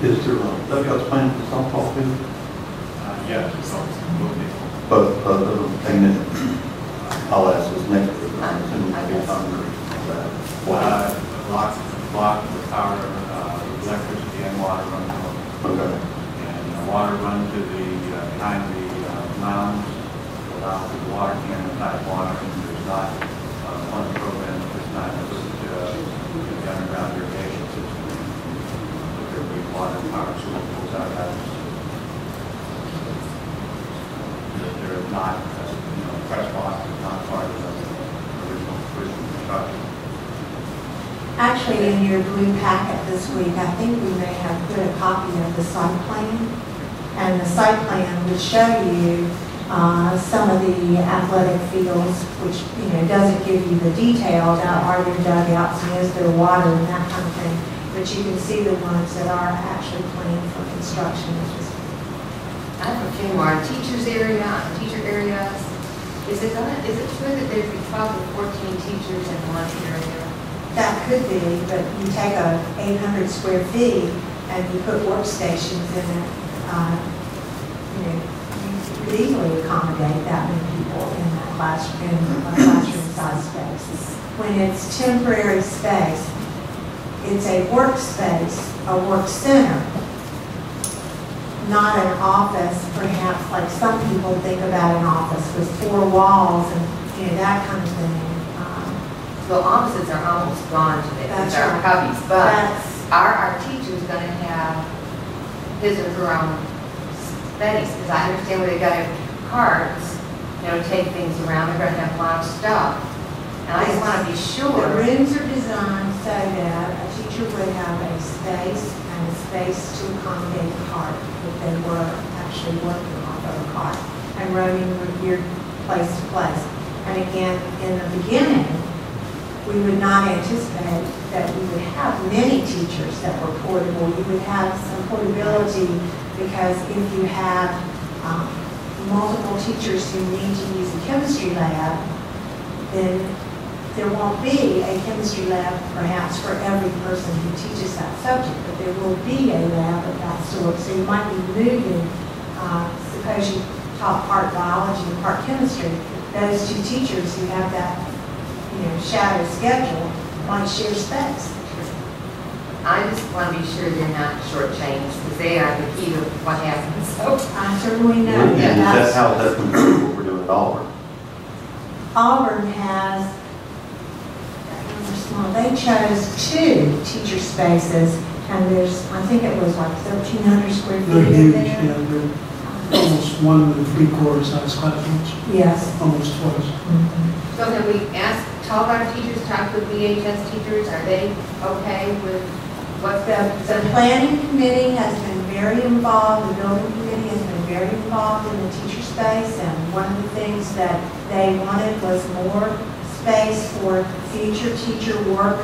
Is there dugouts planned for softball field? Yes, it's will be. But and I'll ask this next week. Block the power, electricity and water run to it. Okay. And water run to the behind the mounds, allow for the water cannon type water, and there's not one program at this time that was the underground irrigation system. But there will be water power source pulls out of that. There is not, press box is not part of the original construction. Actually, in your blue packet this week, I think we may have put a copy of the site plan. And the site plan would show you some of the athletic fields, which doesn't give you the detail about are there dugouts and is there water and that kind of thing. But you can see the ones that are actually planned for construction. I have a few more. Teachers area, teacher areas. Is it true that there'd be 12 to 14 teachers in one area? That could be, but you take a 800 square feet and you put workstations in it. You could easily accommodate that many people in that classroom, size space. When it's temporary space, it's a workspace, a work center, not an office, perhaps like some people think about an office with 4 walls and that kind of thing. Well, offices are almost gone today. That's our right. hubbies, but are our teachers going to have his or her own space? Because I understand where they got to have carts, to take things around. They're going to have a lot of stuff. And I just want to be sure. The rooms are designed so that a teacher would have a space and a space to accommodate a cart if they were actually working off of a cart and roaming from place to place. And again, in the beginning, we would not anticipate that we would have many teachers that were portable. You would have some portability because if you have multiple teachers who need to use a chemistry lab, then there won't be a chemistry lab perhaps for every person who teaches that subject, but there will be a lab of that sort. So you might be moving, suppose you taught part biology and part chemistry, those two teachers who have that, shadow schedule might share space. I just want to be sure they're not shortchanged, because they are the key to what happens. So I certainly know. And is that how that's going to be what we're doing at Auburn? Auburn has, they chose 2 teacher spaces, and there's, I think it was like 1,300 square feet They're in huge, there. yeah, they're almost 1 3/4 size classrooms, Yes. almost twice. So have we told our teachers, talked with VHS teachers, are they okay with what's The planning committee has been very involved, the building committee has been very involved in the teacher space, and one of the things that they wanted was more space for future teacher work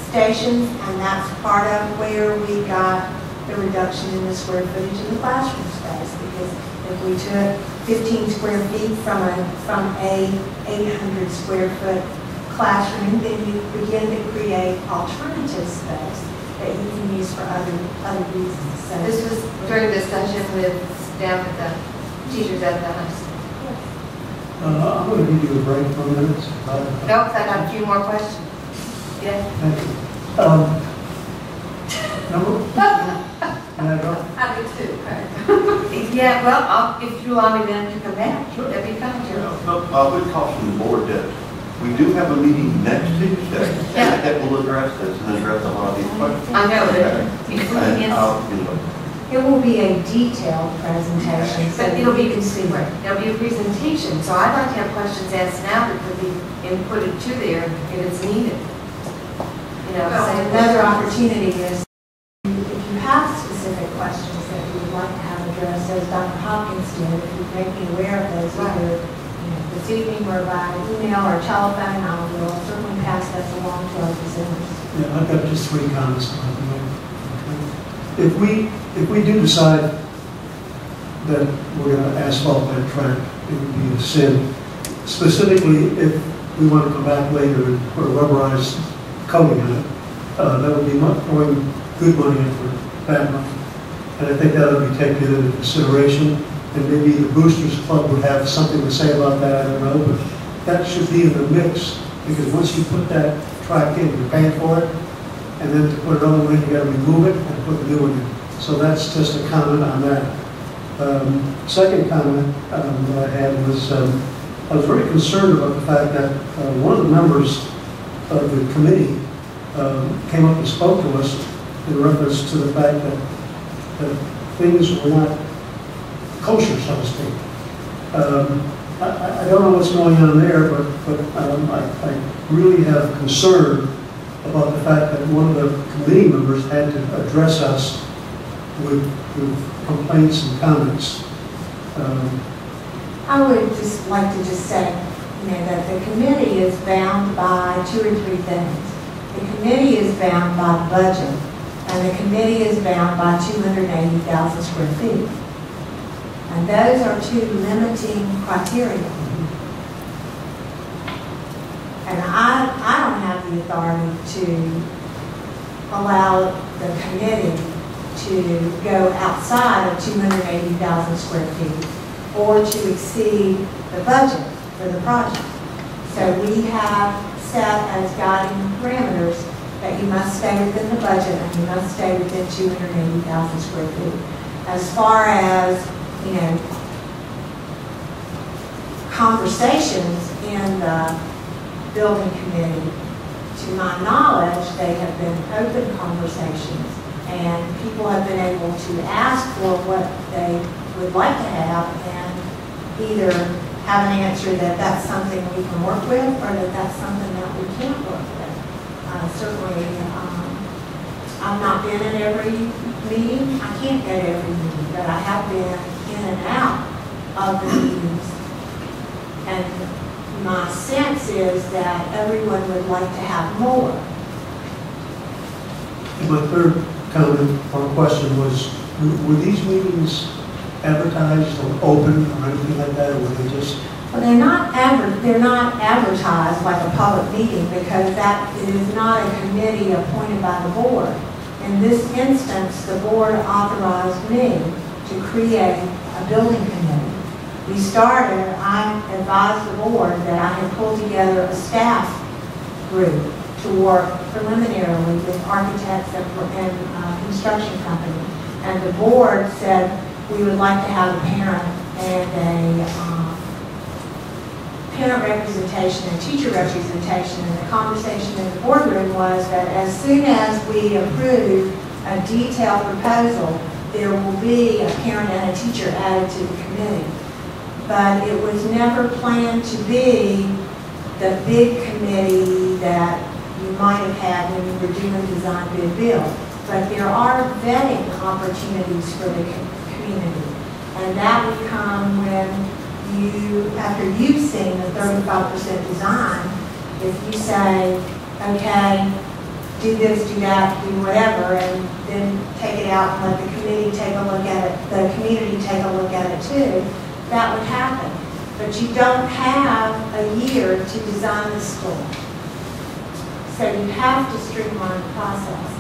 stations, and that's part of where we got the reduction in the square footage in the classroom space, because if we took 15 square feet from a 800 square foot classroom, then you begin to create alternative space that you can use for other reasons. So This was during discussion with staff at the teachers at the high school. I'm going to give you a break for a minute. Nope, I got a few more questions. Yeah. Thank you. May I go? I do too, yeah, well, if you allow me then to come back, that'd be fine, Joe. I would caution the board that we do have a meeting next Tuesday that will address this and address a lot of these questions. I know it will be a detailed presentation, so But it'll be, you can see it. there'll be a presentation, so I'd like to have questions asked now that could be inputted to there if it's needed. Another opportunity is if you have specific questions that you would like to have addressed, as Dr. Hopkins did, if you make me aware of those either this evening or by email or telephone, I will certainly pass those along to our presenters. Yeah, I've got just 3 comments I'd like to make. If we do decide that we're going to asphalt that track, it would be a sin. Specifically, if we want to come back later and put a rubberized coating on it, that would be throwing good money after bad money. And I think that would be taken into consideration. And maybe the Boosters Club would have something to say about that, I don't know, but that should be in the mix, because once you put that track in, you're paying for it, and then to put it on, you got to remove it and put the new one in. So that's just a comment on that. Second comment that I had was I was very concerned about the fact that one of the members of the committee came up and spoke to us in reference to the fact that things were not kosher, so to speak. I don't know what's going on there, but I really have concern about the fact that one of the committee members had to address us with complaints and comments. I would just like to say, that the committee is bound by 2 or 3 things. The committee is bound by the budget, and the committee is bound by 280,000 square feet. And those are 2 limiting criteria. And I don't have the authority to allow the committee to go outside of 280,000 square feet or to exceed the budget for the project. So we have set as guiding parameters that you must stay within the budget and you must stay within 280,000 square feet. As far as, conversations in the building committee, to my knowledge, they have been open conversations, and people have been able to ask for what they would like to have and either have an answer that that's something we can work with or that that's something that we can't work with. Certainly, I've not been in every meeting. I can't go to every meeting, but I have been in and out of the meetings. And my sense is that everyone would like to have more. And my third comment or question was, were these meetings advertised or open or anything like that, or were they just? Well, they're not advertised like a public meeting, because that is not a committee appointed by the board. In this instance, the board authorized me to create a building committee. we started, I advised the board that I had pulled together a staff group to work preliminarily with architects and construction company. And the board said we would like to have a parent and a parent representation and teacher representation. And the conversation in the boardroom was that as soon as we approve a detailed proposal, there will be a parent and a teacher added to the committee. But it was never planned to be the big committee that you might have had when you were doing design bid build. But there are vetting opportunities for the community. And that would come when you, after you've seen the 35% design, if you say, okay, do this, do that, do whatever, and then take it out and let the committee take a look at it, the community take a look at it too, that would happen. But you don't have a year to design the school. So you have to streamline the process.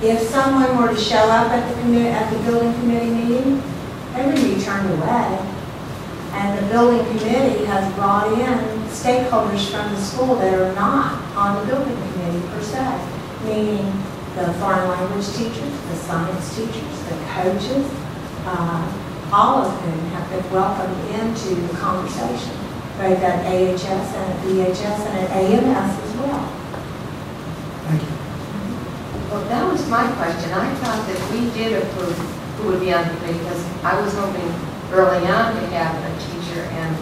If someone were to show up at the building committee meeting, they would be turned away. And the building committee has brought in stakeholders from the school that are not on the building committee per se, meaning the foreign language teachers, the science teachers, the coaches, all of whom have been welcomed into the conversation, both at AHS and at BHS and at AMS as well. Thank you. Well, that was my question. I thought that we did approve who would be on the committee because I was hoping early on to have a teacher and,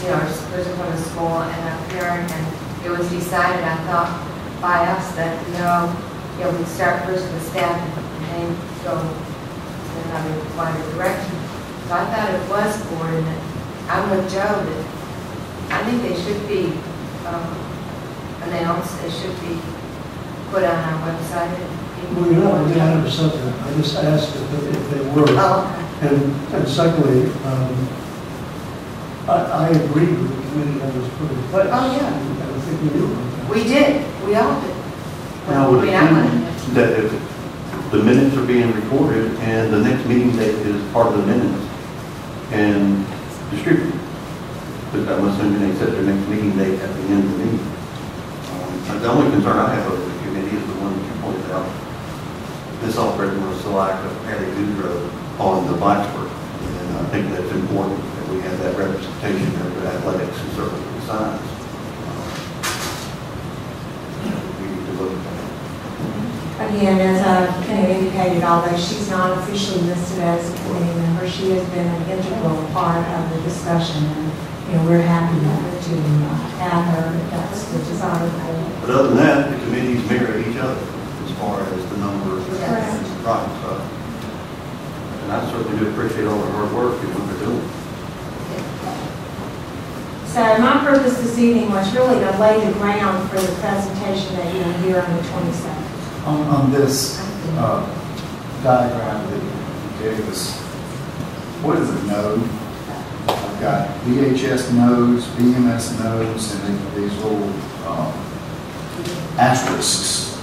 you know, a person from the school and a parent, and it was decided, I thought, by us that, you know, we'd start first with staff and then go in another wider direction. So I thought it was board, and that I'm with Joe that I think they should be announced, they should be put on our website. Well, you're not really 100%. I just asked if they were. Oh, okay. And secondly, I agree with the committee that was put in place. Oh, yeah. And I think we do. We did. We all did. Now, would I mean, it I seem wouldn't. that if the minutes are being recorded and the next meeting date is part of the minutes and distributed, because I'm assuming they set their next meeting date at the end of the meeting. The only concern I have over the committee is the one that you pointed out. This operator was the lack of Patty Goodrow on the Blacksburg. And I think that's important that we have that representation there for athletics and certainly for the science. We need to look at that. Again, as I indicated, although she's not officially listed as a committee member, she has been an integral part of the discussion. And, you know, we're happy to have her if that's the desired goal. But other than that, the committees mirror each other as far as the number of right stuff. And I certainly do appreciate all the hard work and what they're doing. So my purpose this evening was really to lay the ground for the presentation that you will hear on the 27th. On this diagram that you gave us, what is a node? I've got VHS nodes, BMS nodes, and then these little asterisks.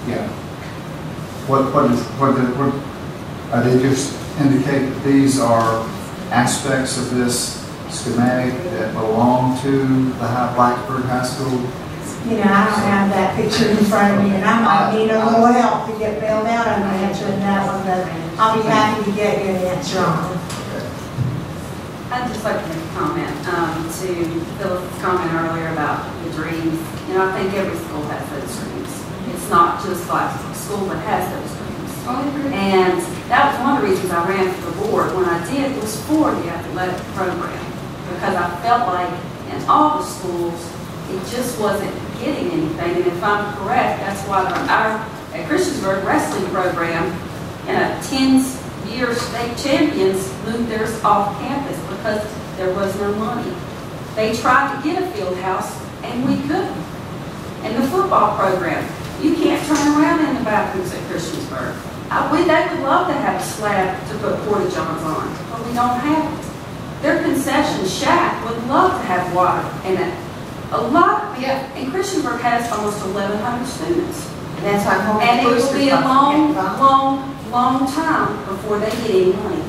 Yeah. What are they just indicate that these are aspects of this schematic that belong to the Blacksburg High School? You know, I don't have that picture in front of me, and I might need a little help to get bailed out on my answer in that one, but I'll be happy to get you an answer on it. I'd just like to make a comment to Phyllis's comment earlier about the dreams. You know, I think every school has those dreams. It's not just Blacksburg School that has those dreams. And that was one of the reasons I ran for the board. When I did, it was for the athletic program, because I felt like in all the schools, it just wasn't getting anything. And if I'm correct, that's why our at Christiansburg wrestling program, in a 10-year state champions moved theirs off campus because there was no money. They tried to get a field house and we couldn't. And the football program, you can't turn around in the bathrooms at Christiansburg. They would love to have a slab to put porta johns on, but we don't have it. Their concession shack would love to have water in it. A lot, yeah. And Christiansburg has almost 1,100 students. That's why home and it will be a long time before they get any money.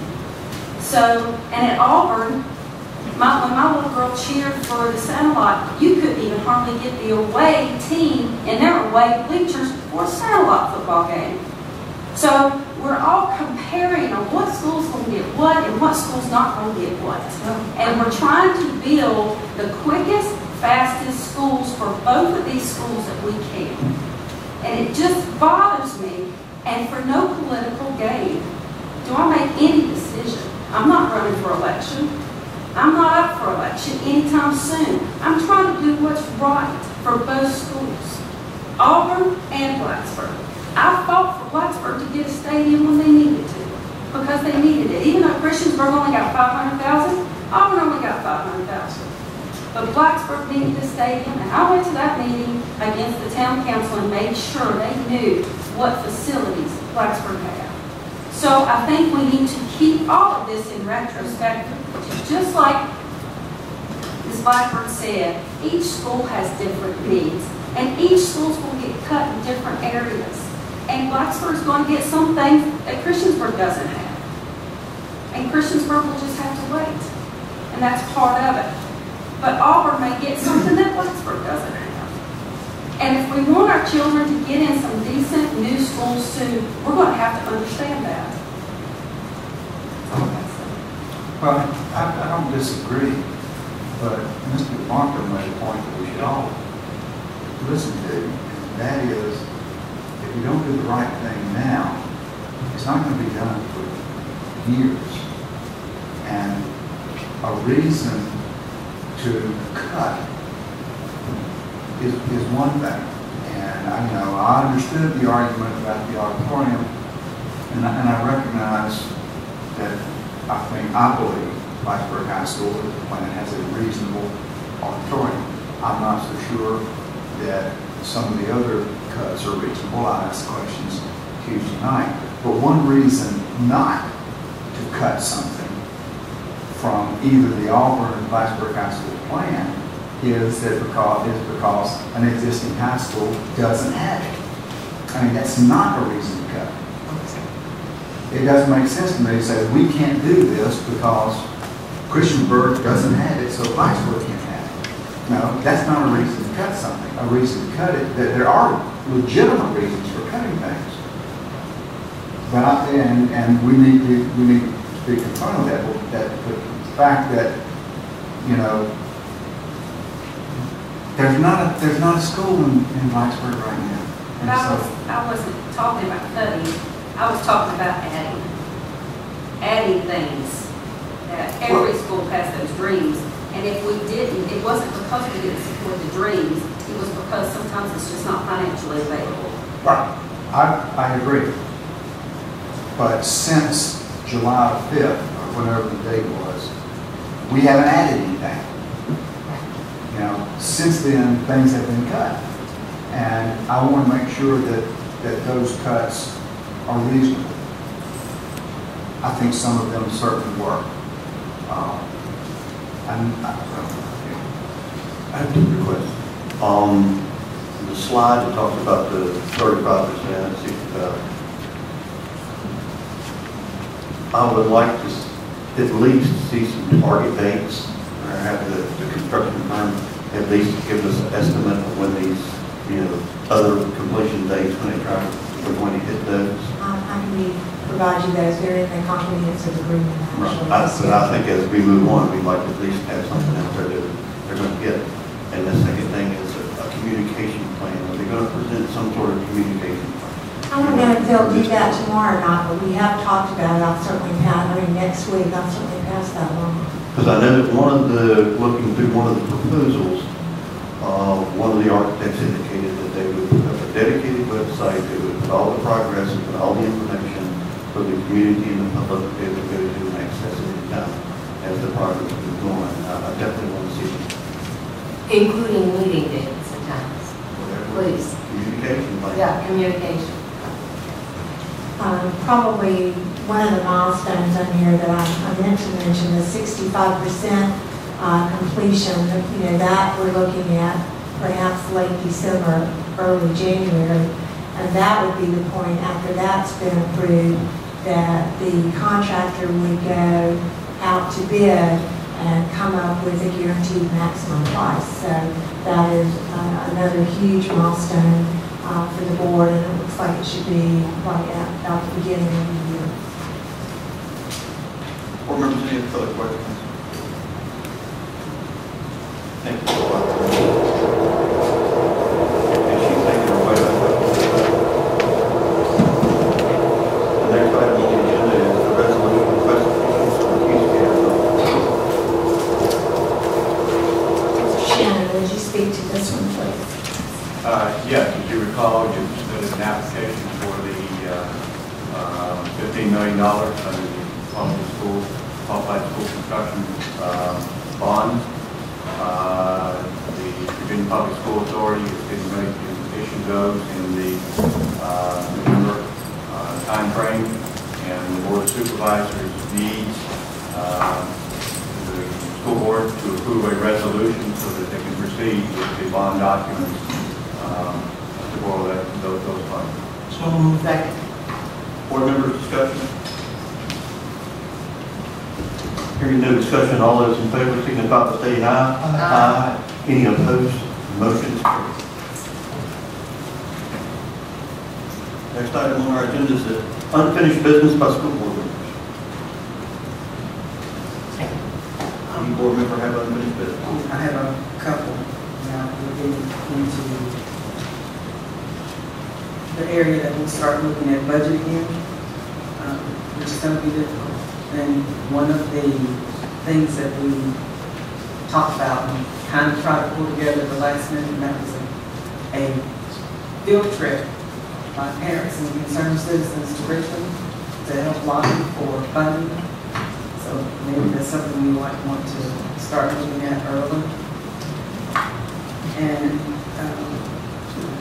So, and at Auburn, when my little girl cheered for the Sandlot, you couldn't even hardly get the away team in their away bleachers for a Sandlot football game. So we're all comparing on what school's going to get what and what school's not going to get what. And we're trying to build the quickest, fastest schools for both of these schools that we can. And it just bothers me, and for no political gain do I make any decision. I'm not running for election. I'm not up for election anytime soon. I'm trying to do what's right for both schools, Auburn and Blacksburg. I fought for Blacksburg to get a stadium when they needed to, because they needed it. Even though Christiansburg only got 500,000, Auburn only got 500,000. But Blacksburg needed a stadium, and I went to that meeting against the town council and made sure they knew what facilities Blacksburg had. So I think we need to keep all of this in retrospect, just like Ms. Blackburn said, each school has different needs, and each school's going to get cut in different areas. And Blacksburg's going to get some things that Christiansburg doesn't have. And Christiansburg will just have to wait. And that's part of it. But Auburn may get something that Blacksburg doesn't have. And if we want our children to get in some decent new schools soon, we're going to have to understand that. Well, I don't disagree, but Mr. Barker made a point that we should all listen to, and that is, if you don't do the right thing now, it's not going to be done for years. And a reason to cut is one thing. And I understood the argument about the auditorium, and I recognize that I believe Blacksburg High School plan has a reasonable auditorium. I'm not so sure that some of the other cuts are reasonable. I ask questions Tuesday night. But one reason not to cut something from either the Auburn or Blacksburg High School plan is because an existing high school doesn't have it. I mean, that's not a reason to cut. It doesn't make sense to me to say we can't do this because Christiansburg doesn't have it, so Blacksburg can't have it. No, that's not a reason to cut something. A reason to cut it, that there are legitimate reasons for cutting things. But and we need to be confronted with that the fact that there's not a school in Blacksburg right now. But I wasn't talking about cutting. I was talking about adding things that every school has those dreams. And if we didn't, it wasn't because we didn't support the dreams. It was because sometimes it's just not financially available. Right. I agree. But since July 5th, or whatever the date was, we haven't added anything. Since then, things have been cut. And I want to make sure that those cuts are reasonable. I think some of them certainly were. I have two requests. The slide that talks about the 35%, 60,000. I would like to at least see some target dates, or have the construction firm at least give us an estimate of when these, other completion dates, when we're going to hit those. I can provide you those. They're in the comprehensive agreement, actually. But I think as we move on, we'd like to at least have something out there that they're going to get. And the second thing is a communication plan. Are they going to present some sort of communication plan? I don't know if they'll do that tomorrow or not, but we have talked about it. I'll certainly next week, I'll certainly pass that along. Because I know that looking through one of the proposals, one of the architects indicated that they would put up a dedicated website, they would put all the progress and put all the information for the community and the public to be able to go to and access it anytime as the progress is going. I definitely want to see it. Including meeting dates at times. Please. Communication plan. Yeah, communication. Probably one of the milestones on here that I meant to mention is 65% completion. That we're looking at perhaps late December, early January, and that would be the point after that's been approved that the contractor would go out to bid and come up with a guaranteed maximum price. So that is another huge milestone for the board, and it looks like it should be right at the beginning of the year. Board members, any further questions? Thank you. And she's taking her way back. The next item on the agenda is the resolution requesting for the use Shannon, would you speak to this one, please? Yes, as you recall, you submitted an application for the $15 million under the qualified school construction bond. The Virginia Public School Authority is getting ready to issue those in the November time frame, and the Board of Supervisors needs the school board to approve a resolution so that they can proceed with the bond documents to borrow those funds. So moved. Second. Board members, discussion? Hearing no discussion, all those in favor signify by saying aye. Aye. Any opposed? Motion is carried. Next item on our agenda is the unfinished business by school board members. Any board member have unfinished business? I have a couple. Now we're getting into the area that we'll start looking at budget again, which is going to be difficult. And one of the things that we talked about and kind of tried to pull together at the last minute, and that was a field trip by parents and concerned citizens to Richmond to help lobby for funding. So maybe that's something we might want to start looking at early. And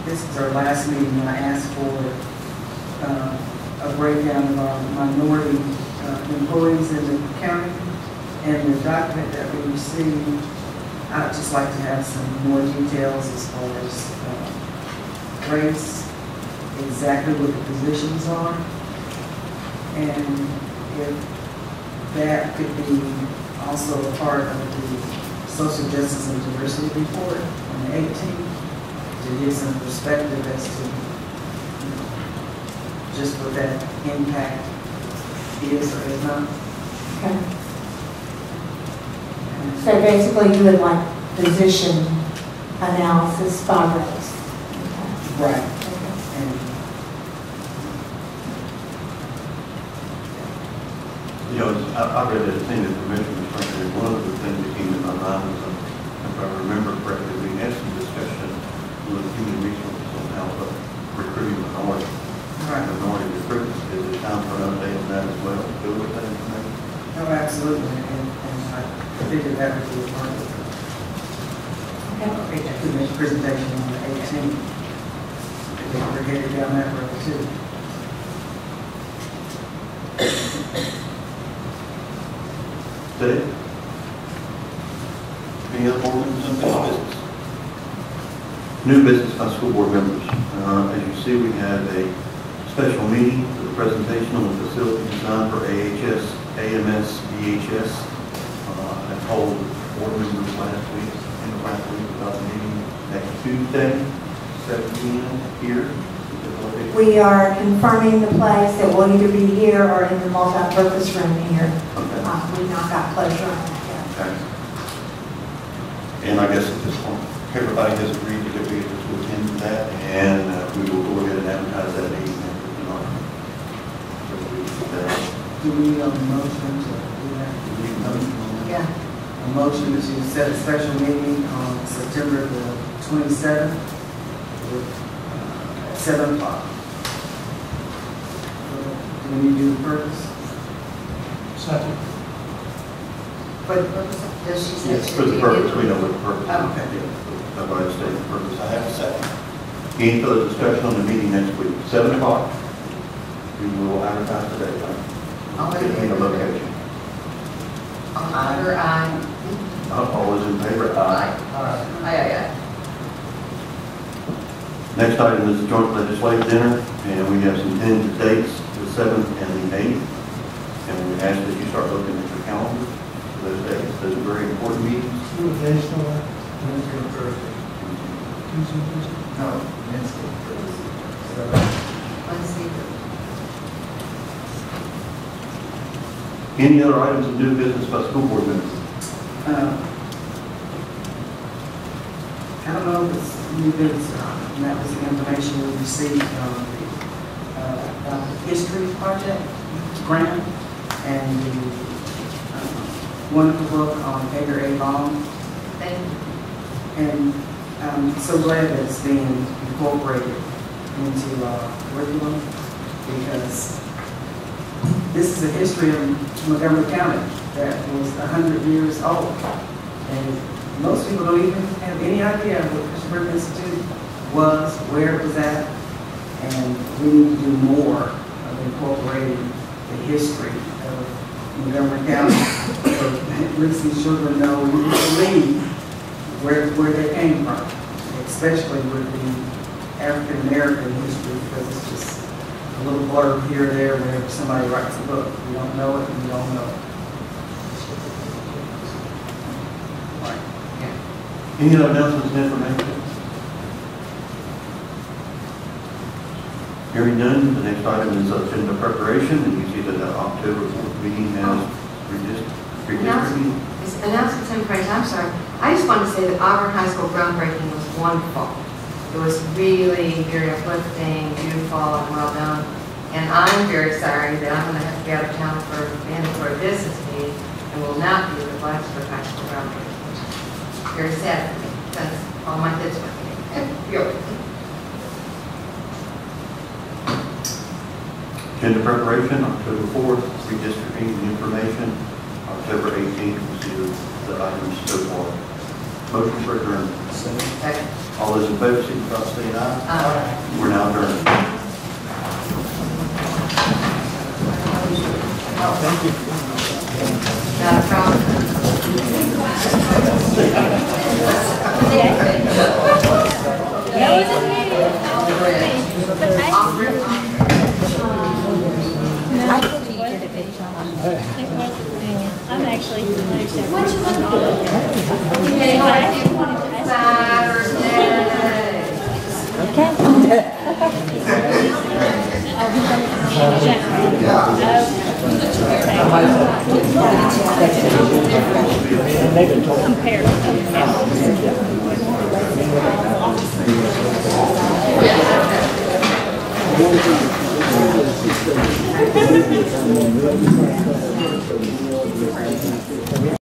this is our last meeting, and I asked for a breakdown of our minority employees in the county. And the document that we received, I'd just like to have some more details as far as race, exactly what the positions are, and if that could be also a part of the social justice and diversity report on the 18th, to give some perspective as to just what that impact is or is not. Okay. So basically, you would like position analysis by race. Okay. Right. Okay. You know, I read that thing that the commission was thinking, one of the things that came to my mind was, if I remember correctly, we had some discussion with human resources on how to recruiting minority. Right. Minority recruitment. Is it time for an update on that as well? Go with that information? No, absolutely. And I figured that would be a part of it. Okay. To make a presentation on the 18th. I think we're headed down that road too. Dave? Any other board members on this business? New business by school board members. As you see, we had a special meeting for the presentation on the facility design for AHS, AMS, BHS. I told board members last week about the meeting next Tuesday, 7 p.m. here. We are confirming the place that will either be here or in the multi-purpose room here. Okay. We've not got closure on that yet. Okay. And I guess at this point, everybody has agreed that we have to attend that, and we will go ahead and advertise that meeting tonight. Do we need a motion to do that? Yeah. A motion to set a special meeting on September the 27th at 7 o'clock. Do we need to do the purpose? Second. For the purpose of, does she say? Yes, for the purpose, we know what the purpose is. Oh, okay. Yeah, I've already stated the purpose. I have a second. Any further discussion on the meeting next week? 7 o'clock. We will advertise today, right? All in Get me a favor? location. Aye or aye? All those in favor? Aye. Aye. Next item is the joint legislative dinner, and we have some tentative dates. This 7th and the 8th. And we ask that you start looking at your calendar for those days. Those are very important meetings. What days still left? Wednesday and Thursday. Tuesday, Thursday? No, Wednesday. Wednesday. Any other items of new business by school board members? I don't know if it's new business or not, and that was the information we received from the history project grant and the wonderful book on Edgar A. Long. Thank you. And I'm so glad that it's being incorporated into curriculum, because this is a history of Montgomery County that was 100 years old. And most people don't even have any idea what Christopher Institute was, where it was at, and we need to do more of incorporating the history of Montgomery County, so at least these children know we believe where they came from, especially with the African American history, because it's just a little blurb here or there whenever somebody writes a book. We don't know it, we don't know it. Any other announcements and information? Hearing none, the next item is agenda preparation, and you see that the October 4th meeting has redistricting. Announcements and praise. I'm sorry. I just wanted to say that Auburn High School groundbreaking was wonderful. It was really very uplifting, beautiful, and well done. And I'm very sorry that I'm going to have to be out of town for a mandatory business meeting and will not be at the Blacksburg High School groundbreaking. Very sad for me, because all my kids were here. Agenda preparation, October 4th, redistricting information, October 18th, we'll see the items so far. Motion for adjournment. Second. All those in favor, signify by saying aye. Aye. We're now adjourned. Thank you. Not a problem. I'm actually. What you want to do? Okay, Saturday. Okay. Compare.